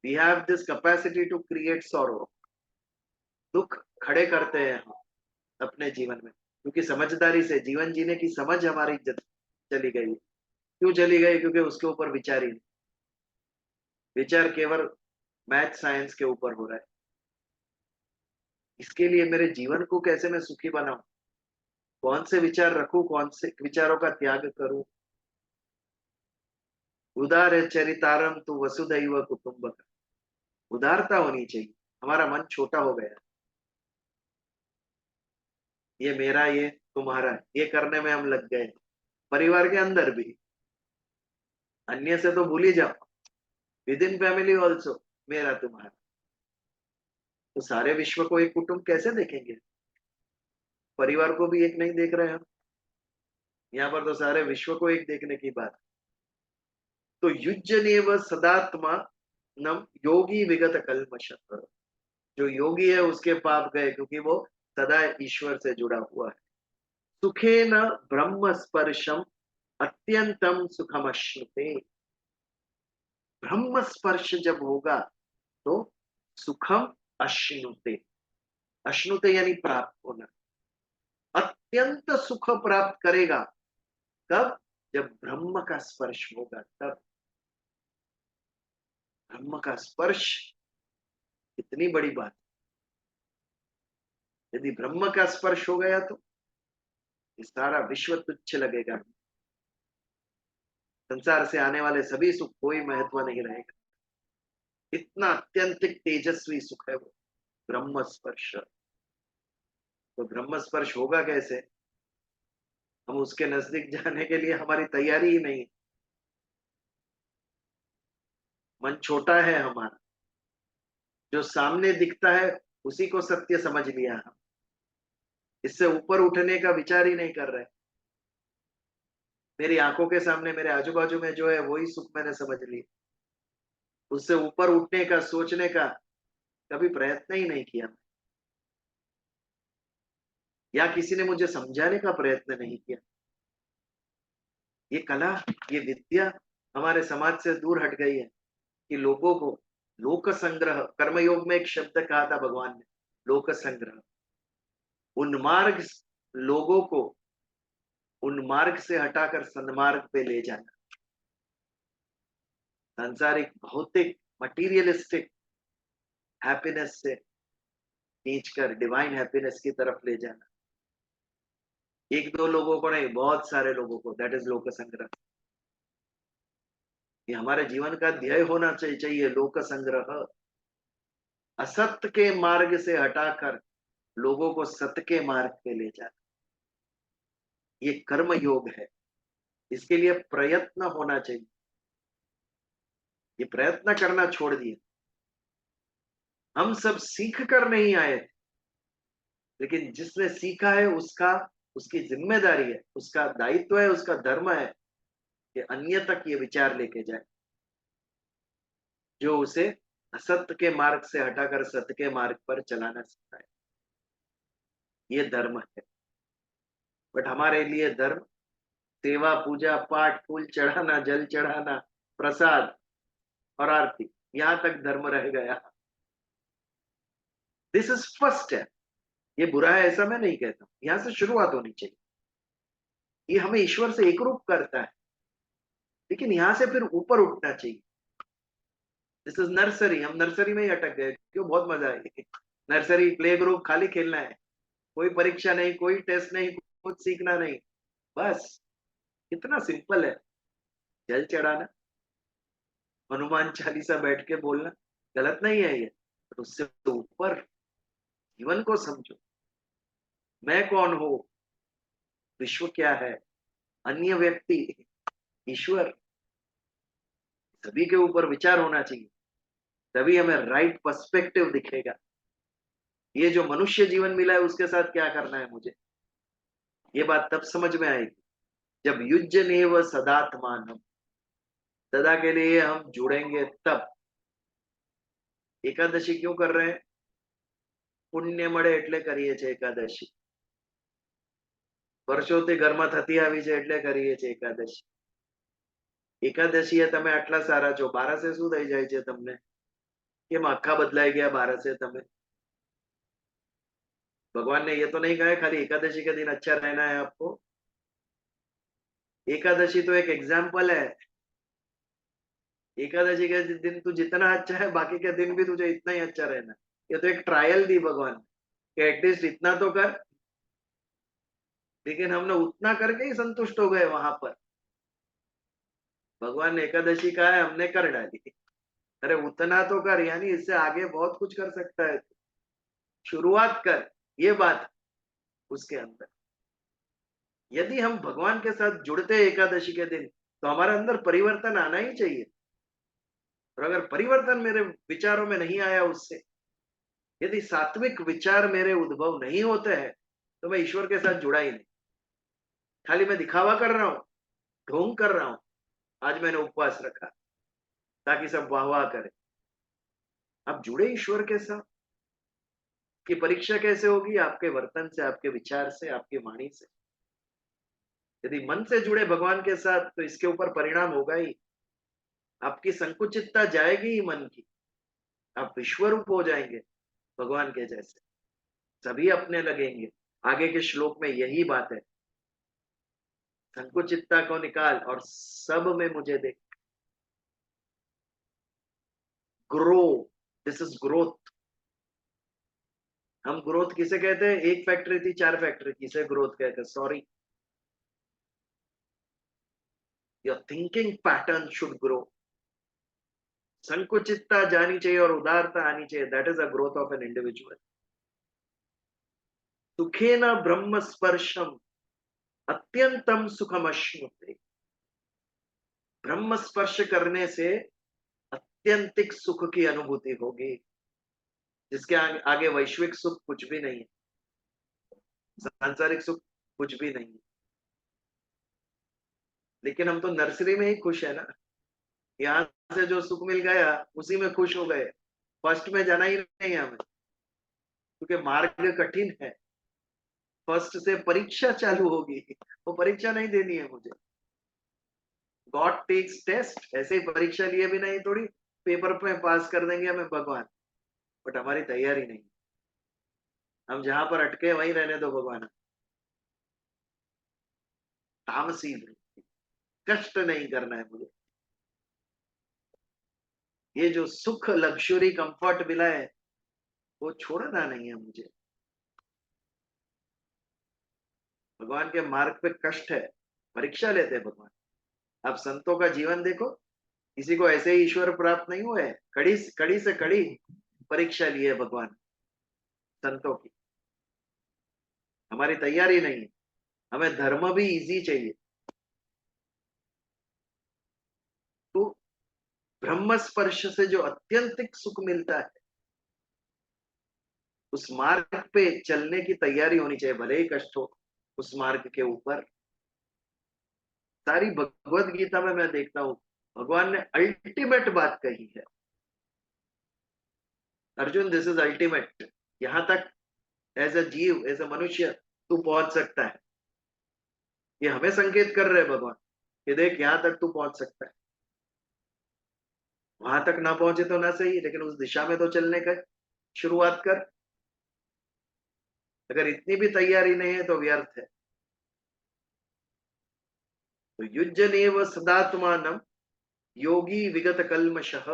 We have this capacity to create sorrow. दुख खड़े करते हैं हम अपने जीवन में, क्योंकि समझदारी से जीवन जीने की समझ हमारी चली गई। क्यों चली गई? क्योंकि उसके ऊपर विचार ही नहीं। विचार केवल मैथ साइंस के ऊपर हो रहा है। इसके लिए मेरे जीवन को कैसे मैं सुखी बनाऊं, कौन से विचार रखूं, कौन से विचारों का त्याग करूं। उदार चरितारम तु वसुधैव कुटुंबकम। उदारता होनी चाहिए। हमारा मन छोटा हो गया। ये मेरा, ये तुम्हारा, ये करने में हम लग गए। परिवार के अंदर भी, अन्य से तो भूल ही जाओ। विद इन फैमिली ऑल्सो, मेरा तुम्हारा। तो सारे विश्व को एक कुटुंब कैसे देखेंगे? परिवार को भी एक नहीं देख रहे हम। यहाँ पर तो सारे विश्व को एक देखने की बात। तो युज्यनेव सदात्मा नम योगी विगत कल्मष। जो योगी है उसके पाप गए, क्योंकि वो सदा ईश्वर से जुड़ा हुआ है। सुखे न ब्रह्म स्पर्शम अत्यंतम सुखम अश्नुते। ब्रह्म स्पर्श जब होगा तो सुखम अश्नुते। अश्नुते यानी प्राप्त होना। अत्यंत सुख प्राप्त करेगा। कब? जब ब्रह्म का स्पर्श होगा तब। ब्रह्म का स्पर्श इतनी बड़ी बात। यदि ब्रह्म का स्पर्श हो गया तो ये सारा विश्व तुच्छ लगेगा। संसार से आने वाले सभी सुख कोई महत्व नहीं रहेगा। इतना अत्यंतिक तेजस्वी सुख है वो ब्रह्म स्पर्श। तो ब्रह्म स्पर्श होगा कैसे? हम उसके नजदीक जाने के लिए हमारी तैयारी ही नहीं। मन छोटा है हमारा। जो सामने दिखता है उसी को सत्य समझ लिया हम। इससे ऊपर उठने का विचार ही नहीं कर रहे। मेरी आंखों के सामने, मेरे आजू बाजू में जो है वही सुख मैंने समझ लिया। उससे ऊपर उठने का, सोचने का कभी प्रयत्न ही नहीं किया, या किसी ने मुझे समझाने का प्रयत्न नहीं किया। ये कला, ये विद्या हमारे समाज से दूर हट गई है कि लोगों को लोक संग्रह, कर्मयोग में एक शब्द कहा था भगवान ने, लोक संग्रह। उन्मार्ग लोगों को उन्मार्ग से हटाकर सन्मार्ग पे ले जाना, सांसारिक भौतिक मटीरियलिस्टिक हैप्पीनेस से खींचकर डिवाइन हैप्पीनेस की तरफ ले जाना। एक दो लोगों को नहीं, बहुत सारे लोगों को। दैट इज लोक संग्रह। ये हमारे जीवन का ध्येय होना चाहिए, लोक संग्रह। असत्य के मार्ग से हटाकर लोगों को सत्य के मार्ग पे ले जाना, ये कर्म योग है। इसके लिए प्रयत्न होना चाहिए। ये प्रयत्न करना छोड़ दिए। हम सब सीख कर नहीं आए थे, लेकिन जिसने सीखा है उसका, उसकी जिम्मेदारी है, उसका दायित्व है, उसका धर्म है कि अन्य तक ये विचार लेके जाए, जो उसे असत्य के मार्ग से हटाकर सत्य के मार्ग पर चलाना सिखाए। ये धर्म है। बट हमारे लिए धर्म सेवा, पूजा, पाठ, फूल चढ़ाना, जल चढ़ाना, प्रसाद और आरती, यहां तक धर्म रह गया। दिस इज फर्स्ट है। ये बुरा है ऐसा मैं नहीं कहता, यहां से शुरुआत होनी चाहिए। ये हमें ईश्वर से एक रूप करता है, लेकिन यहां से फिर ऊपर उठना चाहिए। This is nursery. हम नर्सरी में ही अटक गए। क्यों? बहुत मजा आई। नर्सरी, प्ले ग्रुप, खाली खेलना है, कोई परीक्षा नहीं, कोई टेस्ट नहीं, कुछ सीखना नहीं, बस कितना सिंपल है। जल चढ़ाना, हनुमान चालीसा बैठ के बोलना, गलत नहीं है ये, तो उससे तो ऊपर जीवन को समझो। मैं कौन हूं, विश्व क्या है, अन्य व्यक्ति, ईश्वर, सभी के ऊपर विचार होना चाहिए। तभी हमें राइट पर्सपेक्टिव दिखेगा। ये जो मनुष्य जीवन मिला है उसके साथ क्या करना है मुझे, ये बात तब समझ में आएगी जब युज्यनेव सदात्मानम, सदा के लिए हम जुड़ेंगे तब। एकादशी क्यों कर रहे हैं? પુણ્ય મળે એટલે કરીએ છીએ એકાદશી। વર્ષોથી ઘરમાં થતી આવી છે એટલે કરીએ છીએ એકાદશી। એકાદશીએ તમે આટલા સારા છો, બારસે શું થઈ જાય છે તમને? કેમ આખા બદલાઈ ગયા બારસે તમે? भगवान ने ये तो नहीं कहा है खाली एकादशी के दिन अच्छा रहना है आपको। एकादशी तो एक एग्जाम्पल है। एकादशी के दिन तू जितना अच्छा है, बाकी के दिन भी तुझे इतना ही अच्छा रहना। ये तो एक ट्रायल दी भगवान कि एटलीस्ट इतना तो कर। लेकिन हमने उतना करके ही संतुष्ट हो गए वहां पर। भगवान ने एकादशी कहा है, हमने कर डाली। अरे उतना तो कर, यानी इससे आगे बहुत कुछ कर सकता है। शुरुआत कर, ये बात उसके अंदर। यदि हम भगवान के साथ जुड़ते हैं एकादशी के दिन, तो हमारे अंदर परिवर्तन आना ही चाहिए। और अगर परिवर्तन मेरे विचारों में नहीं आया उससे, यदि सात्विक विचार मेरे उद्भव नहीं होते हैं, तो मैं ईश्वर के साथ जुड़ा ही नहीं। खाली मैं दिखावा कर रहा हूं, ढोंग कर रहा हूं। आज मैंने उपवास रखा ताकि सब वाह वाह करें। आप जुड़े ईश्वर के साथ। कि परीक्षा कैसे होगी? आपके वर्तन से, आपके विचार से, आपकी वाणी से। यदि मन से जुड़े भगवान के साथ, तो इसके ऊपर परिणाम होगा ही। आपकी संकुचितता जाएगी ही मन की। आप विश्वरूप हो जाएंगे भगवान के जैसे। सभी अपने लगेंगे। आगे के श्लोक में यही बात है। संकुचितता को निकाल और सब में मुझे देख। Grow, this is growth. हम ग्रोथ किसे कहते हैं? एक फैक्ट्री थी, 4 फैक्ट्री, किसे ग्रोथ कहते हैं? Sorry, your thinking pattern should grow. संकुचितता जानी चाहिए और उदारता आनी चाहिए। That is a growth of an individual. सुखेन ब्रह्म स्पर्शम अत्यंतम सुखम अश्नुते। ब्रह्म स्पर्श करने से अत्यंतिक सुख की अनुभूति होगी, जिसके आगे वैश्विक सुख कुछ भी नहीं है, सांसारिक सुख कुछ भी नहीं है। लेकिन हम तो नर्सरी में ही खुश है ना। यहाँ से जो सुख मिल गया उसी में खुश हो गए। फर्स्ट में जाना ही नहीं हमें, क्योंकि मार्ग कठिन है। फर्स्ट से परीक्षा चालू होगी, वो परीक्षा नहीं देनी है मुझे। God takes test. ऐसे ही परीक्षा लिए भी नहीं थोड़ी पेपर पे पास कर देंगे हमें भगवान, बट हमारी तैयारी नहीं। हम जहां पर अटके वहीं रहने दो भगवान। तामसी वृत्ति, कष्ट नहीं करना है मुझे। ये जो सुख, लग्जरी, कंफर्ट मिला है वो छोड़ना नहीं है मुझे। भगवान के मार्ग पे कष्ट है, परीक्षा लेते हैं भगवान। आप संतों का जीवन देखो, किसी को ऐसे ही ईश्वर प्राप्त नहीं हुए। कड़ी कड़ी से कड़ी परीक्षा ली है भगवान संतों की। हमारी तैयारी नहीं है। हमें धर्म भी इजी चाहिए। तो ब्रह्म स्पर्श से जो अत्यंतिक सुख मिलता है, उस मार्ग पे चलने की तैयारी होनी चाहिए, भले ही कष्ट हो। उस मार्ग के ऊपर सारी भगवत गीता में मैं देखता हूं भगवान ने अल्टीमेट बात कही है, अर्जुन दिस इज अल्टीमेट। यहां तक एज अ जीव, एज अ मनुष्य तू पहुंच सकता है। ये हमें संकेत कर रहे हैं भगवान कि देख यहां तक तू पहुंच सकता है। वहां तक ना पहुंचे तो ना सही, लेकिन उस दिशा में तो चलने का शुरुआत कर। अगर इतनी भी तैयारी नहीं है तो व्यर्थ है। तो युज्यनेव सदात्मानम योगी विगत कल्मषः।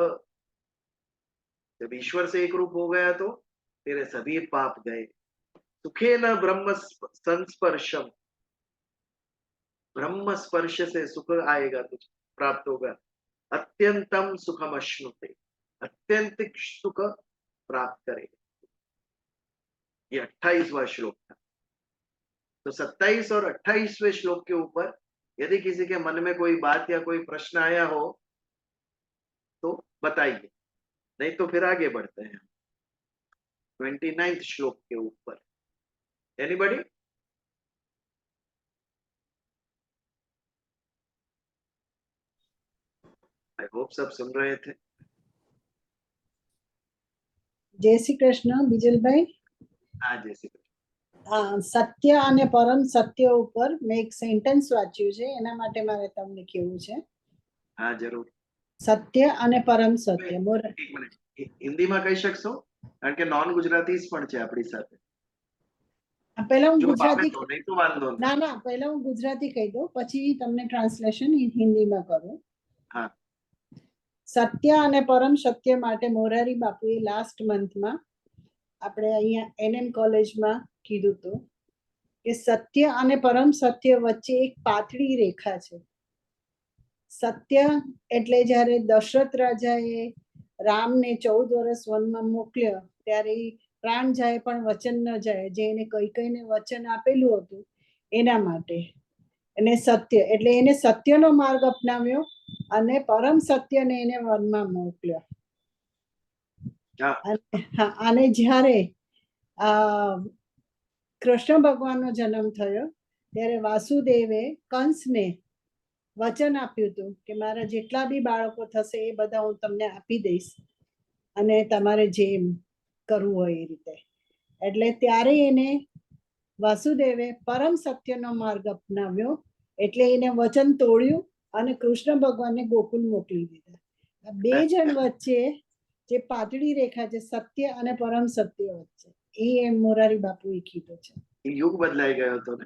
जब ईश्वर से एक रूप हो गया तो तेरे सभी पाप गए। सुखे न ब्रह्म संस्पर्शम, ब्रह्म स्पर्श से सुख आएगा, तुझे प्राप्त होगा। अत्यंतम सुखम अश्नुते, अत्यंतिक सुख प्राप्त करेगा। ये 28वां श्लोक था। तो 27 और 28वें श्लोक के ऊपर यदि किसी के मन में कोई बात या कोई प्रश्न आया हो तो बताइए, नहीं तो फिर आगे बढ़ते हैं 29th श्लोक के ऊपर। एनीबडी? आई होप सब सुन रहे थे। जय श्री कृष्ण बिजलભાઈ। हाँ, जैसे સત્ય અને પરમ સત્ય ઉપર મેં એક સેન્ટેન્સ વાંચ્યું છે, એના માટે મારે તમને કહેવું છે। हाँ जरूर। સત્ય અને પરમ સત્ય એક મિનિટ, હિન્દીમાં કહી શકશો? કારણ કે નોન ગુજરાતીસ પણ છે આપણી સાથે। પહેલા હું જો ફાવે ગુજરાતી તો, નહીં તો વાંધો નહીં। ના ના પહેલા હું ગુજરાતી કહી દઉં, પછી તમને ટ્રાન્સલેશન હિન્દીમાં કરું। હા। સત્ય અને પરમ સત્ય માટે મોરારી બાપુએ લાસ્ટ મંથમાં આપણે અહીંયા NM કોલેજમાં કીધું હતું કે સત્ય અને પરમ સત્ય વચ્ચે એક પાતળી રેખા છે। સત્ય એટલે જ્યારે દશરથ રાજાએ રામને 14 વર્ષ વનમાં મોકલ્યો ત્યારે પ્રાણ જાય પણ વચન ન જાય, જે એને કૈકેયીને વચન આપેલું હતું એના માટે। અને સત્ય એટલે એને સત્યનો માર્ગ અપનાવ્યો અને પરમ સત્યને એને વનમાં મોકલ્યો। અને જ્યારે કૃષ્ણ ભગવાનનો જન્મ થયો ત્યારે વાસુદેવે કંસને વચન આપ્યું હતું કે મારા જેટલા બી બાળકો થશે એ બધા હું તમને આપી દઈશ અને તમારે જે કરવું હોય એ રીતે। એટલે ત્યારે એને વાસુદેવે પરમ સત્યનો માર્ગ અપનાવ્યો, એટલે એને વચન તોડ્યું અને કૃષ્ણ ભગવાનને ગોકુલ મોકલી દીધા। આ બે જણ વચ્ચે જે પાતળી રેખા છે સત્ય અને પરમ સત્ય વચ્ચે, એ મોરારી બાપુએ કીધું છે। યુગ બદલાઈ ગયો હતો ને।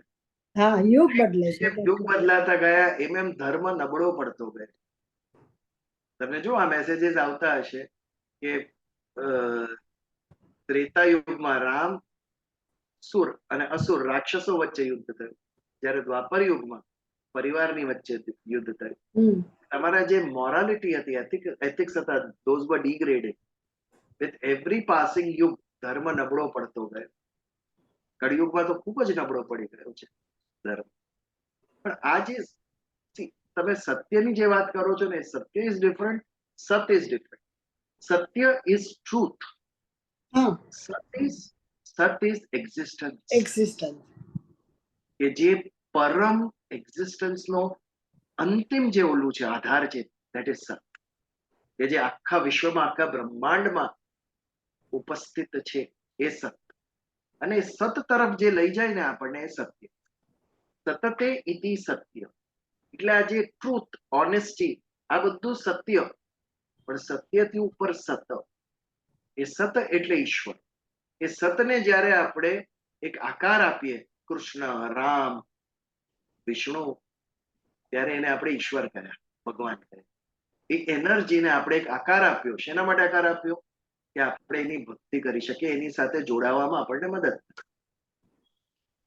હા, યુગ બદલે છે। યુગ બદલાતા ગયા એમ ધર્મ નબળો પડતો ગયો। તમે જો આ મેસેजेस આવતા હશે કે ત્રેતા યુગમાં રામ, સુર અને અસુર રાક્ષસો વચ્ચે યુદ્ધ થયું, જ્યારે દ્વાપર યુગમાં પરિવારની વચ્ચે યુદ્ધ થયું। તમારા જે મોરાલિટી હતી, એથિક્સ હતા, those were degraded with every passing યુગ। ધર્મ નબળો પડતો ગયો। કળિયુગમાં તો ખૂબ જ નબળો પડી ગયો છે ધર્મ। પણ આ જે તમે સત્યની જે વાત કરો છો ને, સત્ય ઇઝ ડિફરન્ટ, સત is different. Satya is truth, સત ઇઝ એક્ઝિસ્ટન્સ। કે જે પરમ એક્ઝિસ્ટન્સ નો અંતિમ જે ઓલું છે, આધાર છે, ધેટ ઇઝ સત। કે જે આખા વિશ્વમાં, આખા બ્રહ્માંડમાં ઉપસ્થિત છે એ સત। અને સત તરફ જે લઈ જાય ને આપણને એ સત્ય। સતતે ઇતિ સત્ય, એટલે આ જે ટ્રુથ, ઓનેસ્ટી, આ બધું સત્ય। પણ સત્યથી ઉપર સત, એ સત એટલે ઈશ્વર. એ સતને જ્યારે આપણે એક આકાર આપીએ, કૃષ્ણ, રામ, વિષ્ણુ, ત્યારે એને આપણે ઈશ્વર કર્યા, ભગવાન કર્યા. એ એનર્જીને આપણે એક આકાર આપ્યો. શેના માટે આકાર આપ્યો? કે આપણે એની ભક્તિ કરી શકીએ, એની સાથે જોડાવામાં આપણને મદદ કરે.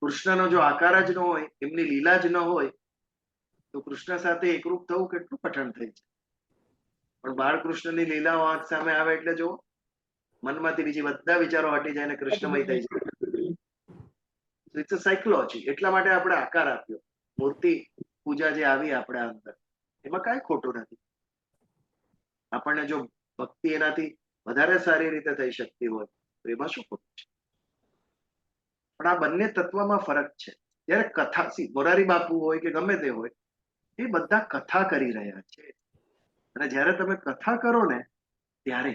કૃષ્ણનો જો આકાર જ ન હોય, એમની લીલા જ ન હોય, તો કૃષ્ણ સાથે એકરૂપ થવું કેટલું કઠણ થઈ છે. પણ બાળકૃષ્ણની લીલાઓ આંખ સામે આવે એટલે જો મનમાંથી બીજી બધા વિચારો હટી જાય અને કૃષ્ણમય થઈ જાય. It's a psychology. એટલા માટે આપણે આકાર આપ્યો. મૂર્તિ પૂજા જે આવી આપણા અંદર, એમાં કાંઈ ખોટું નથી. આપણને જો ભક્તિ એનાથી વધારે સારી રીતે થઈ શકતી હોય તો એમાં શું ખોટું છે? પણ આ બંને તત્વમાં ફરક છે. જ્યારે કથા, મોરારી બાપુ હોય કે ગમે તે હોય, એ બધા કથા કરી રહ્યા છે. અને જ્યારે તમે કથા કરો ને, ત્યારે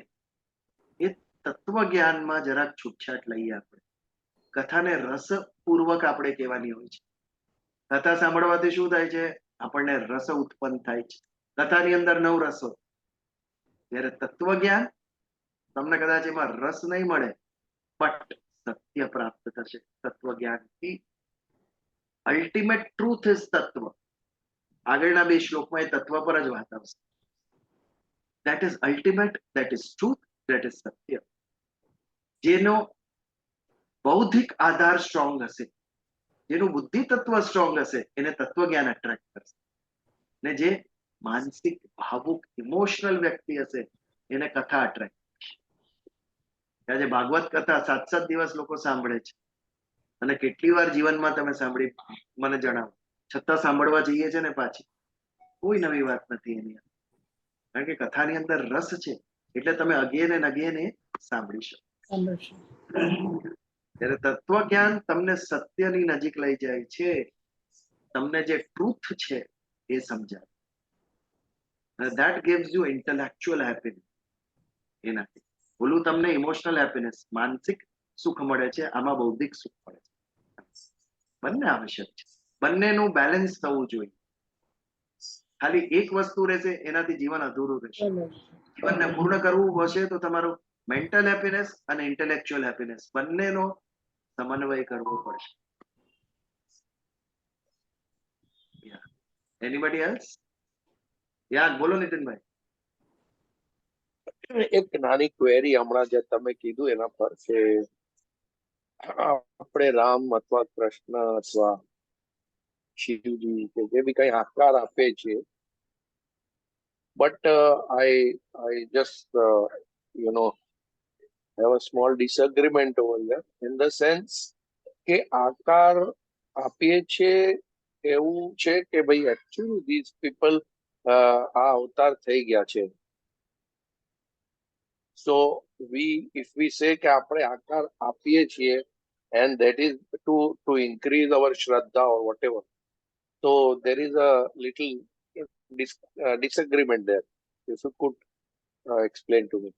એ તત્વ જ્ઞાનમાં જરાક છૂટછાટ લઈએ આપણે. કથાને રસપૂર્વક આપણે કહેવાની હોય છે. કથા સાંભળવાથી શું થાય છે? આપણને રસ ઉત્પન્ન થાય છે. કથાની અંદર 9 રસો. જ્યારે તત્વ જ્ઞાન, તમને કદાચ એમાં રસ નહીં મળે, બટ સત્ય પ્રાપ્ત થશે તત્વ જ્ઞાનથી. અલ્ટિમેટ ટ્રુથ ઇઝ તત્વ. આગળના 2 શ્લોકમાં એ તત્વ પર જ વાત આવશે. That is ultimate, that is truth, that is સત્ય. જેનો બૌદ્ધિક આધાર સ્ટ્રોંગ હશે, જેનું બુદ્ધિ તત્વ સ્ટ્રોંગ હશે, એને તત્વ જ્ઞાન અટ્રેક્ટ કરશે. ને જે માનસિક, ભાવુક, ઇમોશનલ વ્યક્તિ હશે, એને કથા અટ્રેક્ટ કરશે. આજે ભાગવત કથા 7-7 દિવસ લોકો સાંભળે છે, અને કેટલી વાર જીવનમાં તમે સાંભળી મને જણાવો. છતાં સાંભળવા જઈએ છે ને પાછી, કોઈ નવી વાત નથી એની. કારણ કે કથાની અંદર રસ છે, એટલે તમે અગેન એન્ડ અગેન એ સાંભળી શકો. ત્યારે તત્વ જ્ઞાન તમને સત્યની નજીક લઈ જાય છે. તમને જે ટ્રુથ છે એ સમજાય. That gives you intellectual happiness. એનાથી બોલું તમને ઇમોશનલ હેપીનેસ, માનસિક સુખ મળે છે, આમાં બૌદ્ધિક સુખ મળે છે. બંને આવશ્યક છે. બંનેનું બેલેન્સ થવું જોઈએ. ખાલી એક વસ્તુ રહેશે એનાથી જીવન અધૂરું રહેશે. જીવનને પૂર્ણ કરવું હશે તો તમારું મેન્ટલ હેપીનેસ અને ઇન્ટેલેક્ચ્યુઅલ હેપીનેસ બંનેનો સમન્વય કરવો પડશે. Anybody else? યાદ બોલો નીતિનભાઈ. એક નાની ક્વેરી હમણાં જે તમે કીધું એના પર કે આપણે રામ અથવા કૃષ્ણ અથવા શિવજી કે જે બી કઈ આકાર આપે છે, but I just have a small disagreement over there in the sense કે આકાર આપીએ છે એવું છે કે ભાઈ actually these people આ અવતાર થઈ ગયા છે. So if we say કે આપણે આકાર આપીએ છીએ and that is to increase our shraddha or whatever, so there is a little disagreement there. If you could explain to me.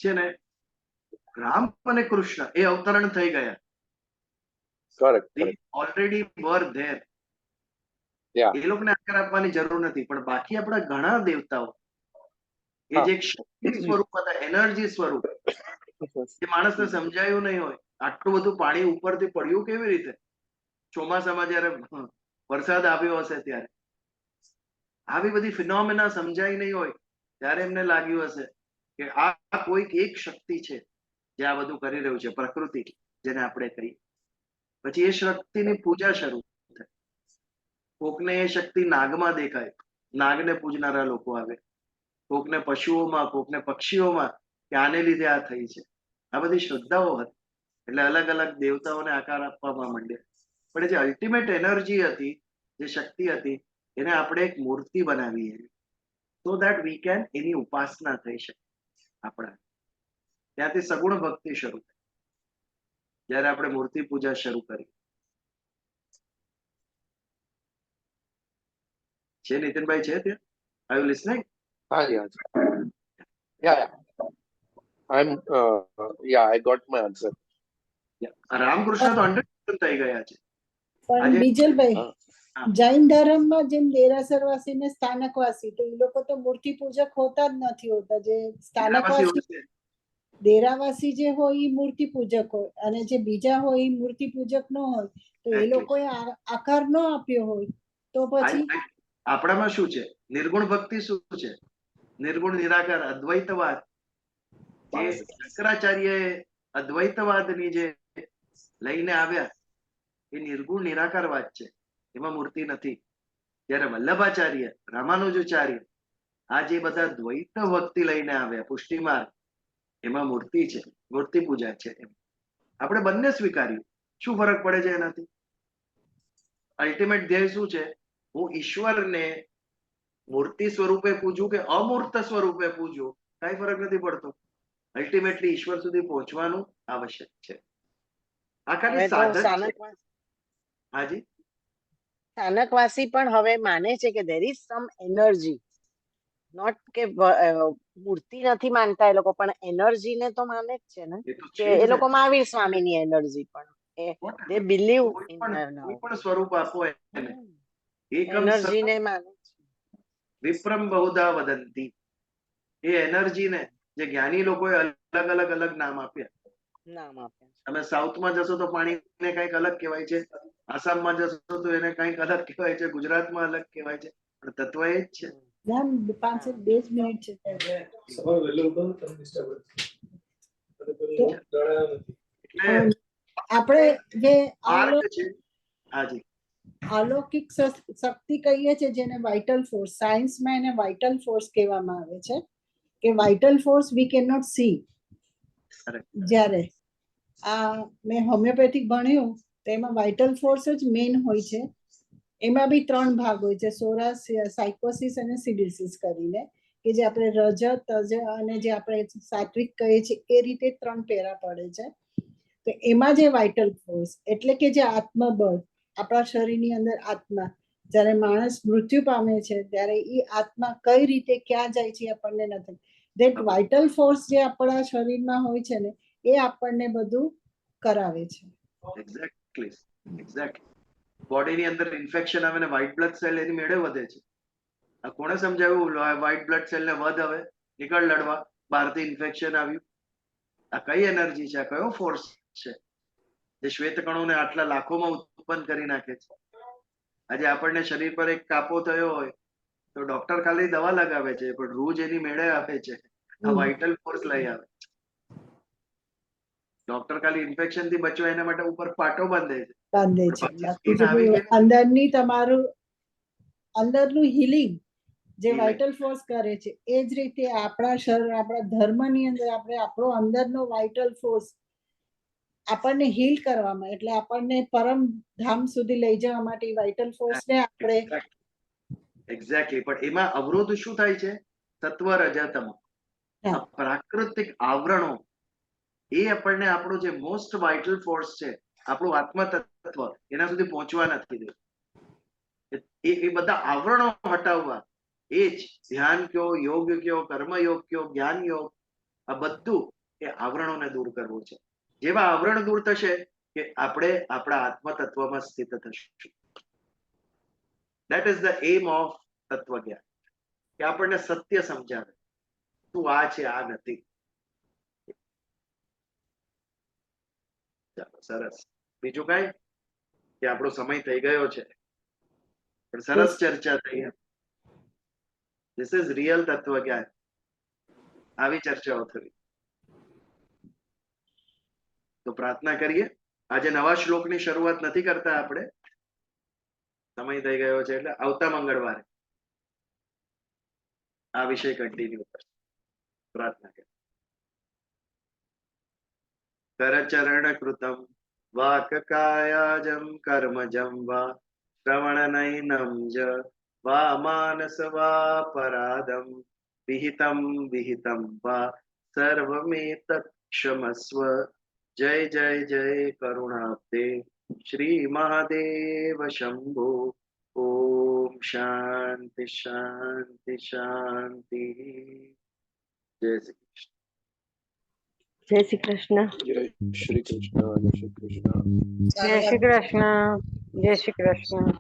છે ને, રામ અને કૃષ્ણ એ અવતરણ થઈ ગયા. Correct. Already were there. Yeah. એ લોકોને આકાર આપવાની જરૂર નથી. પણ બાકી આપણા ઘણા દેવતાઓ એ જે શક્તિ સ્વરૂપ હતા, એનર્જી સ્વરૂપ, એ માણસને સમજાયું નહીં હોય. આટલું બધું પાણી ઉપરથી પડ્યું કેવી રીતે? ચોમાસામાં જયારે વરસાદ આવ્યો હશે ત્યારે આવી બધી ફિનોમેના સમજાય નહીં હોય, ત્યારે એમને લાગ્યું હશે કે આ કોઈક એક શક્તિ છે જે આ બધું કરી રહ્યું છે, પ્રકૃતિ જેને આપણે કહીએ. પછી એ શક્તિની પૂજા શરૂ થાય. કોકને એ શક્તિ નાગમાં દેખાય, નાગને પૂજનારા લોકો આવે. કોકને પશુઓમાં, કોકને પક્ષીઓમાં, કે આને લીધે આ થઈ છે. આ બધી શ્રદ્ધાઓ હતી. એટલે અલગ અલગ દેવતાઓને આકાર આપવામાં માંડ્યા. પણ જે અલ્ટિમેટ એનર્જી હતી, જે શક્તિ હતી, એને આપણે એક મૂર્તિ બનાવીએ સો દેટ વી કેન એની ઉપાસના થઈ શકે આપણા. ત્યાંથી સગુણ ભક્તિ શરૂ થાય જ્યારે આપણે મૂર્તિ પૂજા શરૂ કરી. છે નીતિનભાઈ? છે ત્યાં? Are you listening? Yeah. I got my answer. Ramakrishna તો 100% થઈ ગયા છે. પણ બીજલભાઈ, હા. જૈન ધર્મમાં જેમ દેરાસરવાસી ને સ્થાનકવાસી, તો એ લોકો તો મૂર્તિ પૂજક હોતા જ નથી હોતા. જે દેરાવાસી સ્થાનકવાસી હોય છે. દેરાવાસી જે હોય એ મૂર્તિ પૂજક હોય, અને જે બીજા હોય એ મૂર્તિ પૂજક ન હોય, તો એ Exactly. લોકોએ આકાર ન આપ્યો હોય તો પછી આપણામાં શું છે? નિર્ગુણ ભક્તિ શું છે? નિર્ગુણ નિરાકાર અદ્વૈતવાદ. જે શંકરાચાર્ય અદ્વૈતવાદની જે લઈને આવ્યા એ નિર્ગુણ નિરાકારવાદ છે, એમાં મૂર્તિ નથી. જ્યારે વલ્લભાચાર્ય, રામાનુજાચાર્ય આ જે બધા દ્વૈત ભક્તિ લઈને આવ્યા પુષ્ટિમાર્ગ, એમાં મૂર્તિ છે, મૂર્તિ પૂજા છે. આપણે બંને સ્વીકાર્યું. શું ફરક પડે છે એનાથી? અલ્ટિમેટ ધ્યેય શું છે? હું ઈશ્વરને મૂર્તિ સ્વરૂપે પૂજું કે અમૂર્ત સ્વરૂપે પૂજું, કઈ ફરક નથી પડતો. અલ્ટિમેટલી ઈશ્વર સુધી પહોંચવાનું આવશ્યક છે. આ ખાલી હવે તો સાધન છે. હાજી, સ્થાનકવાસી પણ હવે માને છે કે there is some energy, not કે મૂર્તિ નથી માનતા એ લોકો, પણ એનર્જી ને તો માને જ છે ને, એ તો કે છે જ એ ને. લોકો મહાવીર સ્વામીની એનર્જી પણ they believe કોઈ in પણ સ્વરૂપ આપો એને, એકમ એનર્જી ને માને છે. વિપ્રમ બહુધા વદંતી. એ એનર્જીને જે જ્ઞાની લોકોએ અલગ અલગ અલગ નામ આપ્યા. નામ આપ્યા છે. તમે સાઉથમાં જશો તો પાણીને કંઈક અલગ કહેવાય છે, આસામમાં જશો તો એને કંઈક અલગ કહેવાય છે, ગુજરાતમાં અલગ કહેવાય છે, પણ તત્વ એ જ છે. નામ 5 2 જ મિનિટ છે. એટલે આપણે જે માર્ગ છે. હાજી, અલૌકિક શક્તિ કહીએ છીએ, જેને વાઇટલ ફોર્સ, સાયન્સમાં એને વાઇટલ ફોર્સ કહેવામાં આવે છે, કે vital force we can not see. જ્યારે મેં હોમિયોપેથિક ભણ્યું તો એમાં વાઇટલ ફોર્સ જ મેઇન હોય છે. એમાં બી 3 ભાગ હોય છે, સોરાસ, સાયકોસિસ અને સિડિસિસ કરીને, કે જે આપણે રજત અને જે આપણે સાત્વિક કહીએ છીએ એ રીતે 3 પેરા પડે છે. તો એમાં જે વાઇટલ ફોર્સ એટલે કે જે આત્મબળ, આપણા શરીરની અંદર આત્મા, જ્યારે માણસ મૃત્યુ પામે છે ત્યારે એ આત્મા કઈ રીતે ક્યાં જાય છે આપણને નથી. ધેટ વાઇટલ ફોર્સ જે આપણા શરીરમાં હોય છે ને, એ આપણને બધું કરાવે છે. Exactly, exactly. બોડીની અંદર ઇન્ફેક્શન આવે ને વ્હાઇટ બ્લડ સેલ એની મેળે વધે છે. આ કોણે સમજાવ્યું? વ્હાઇટ બ્લડ સેલ ને વધ હવે નીકળ લડવા, બહારથી ઇન્ફેક્શન આવ્યું. આ કઈ એનર્જી છે? આ કયો ફોર્સ છે જે શ્વેત કણોને આટલા લાખોમાં ઉત્પન્ન કરી નાખે છે? આજે આપણને શરીર પર એક કાપો થયો હોય તો ડોક્ટર ખાલી દવા લગાવે છે, પણ રૂજ એની મેળે આવે છે. આ વાઇટલ ફોર્સ લઈ આવે છે. ડોક્ટર ખાલી ઇન્ફેક્શન થી બચવા એના માટે ઉપર પાટો બાંધે છે. બાકી બધું અંદરની તમારું અંદરનું હીલિંગ જે વાઇટલ ફોર્સ કરે છે, એ જ રીતે આપણા શરીર, આપણા ધર્મની અંદર આપણે આપણો અંદરનો વાઇટલ ફોર્સ આપણને હીલ કરવામાં, એટલે આપણને પરમ ધામ સુધી લઈ જવા માટે વાઇટલ ફોર્સને આપણે એક્ઝેક્ટલી. પણ એમાં અવરોધ શું થાય છે? તત્વ રજતમ, પ્રાકૃતિક આવરણો. એ આપણને આપણો જે મોસ્ટ વાઇટલ ફોર્સ છે, આપણું આત્મ તત્વ, એના સુધી પહોંચવા નથી દેતું. એ બધા આવરણો હટાવવા, એ જ ધ્યાન કયો, યોગ કયો, કર્મયોગ કયો, જ્ઞાન યોગ, આ બધું એ આવરણોને દૂર કરવું છે. જેવા આવરણ દૂર થશે કે આપણે આપણા આત્મ તત્વમાં સ્થિત થશું. That is the aim of તત્વજ્ઞાન, કે આપણને સત્ય સમજાવે, તું આ છે, આ નથી. ચાલો, સરસ. બીજું કઈ? કે આપણો સમય થઈ ગયો છે, પણ સરસ ચર્ચા થઈ. ધીસ ઇઝ રિયલ તત્વજ્ઞાન. આવી ચર્ચાઓ થવી. તો પ્રાર્થના કરીએ. આજે નવા શ્લોકની શરૂઆત નથી કરતા આપણે, સમય થઈ ગયો છે, એટલે આવતા મંગળવારે આ વિષય કન્ટિન્યુ કરશે. પ્રાર્થના કરીએ. કરચરણ કૃતમ વાક કાયાજમ કર્મજમ વા શ્રવણનયનમ જ વા માનસ વા પરાદમ વિહિતમ વિહિતમ વા સર્વમેતત ક્ષમસ્વ. જય જય જય કરુણાબ્દે શ્રી મહાદેવ શંભો. ઓમ શાંતિ શાંતિ શાંતિ. જય શ્રી કૃષ્ણ. જય શ્રી કૃષ્ણ. જય શ્રી કૃષ્ણ. જય શ્રી કૃષ્ણ. જય શ્રી કૃષ્ણ. જય શ્રી કૃષ્ણ.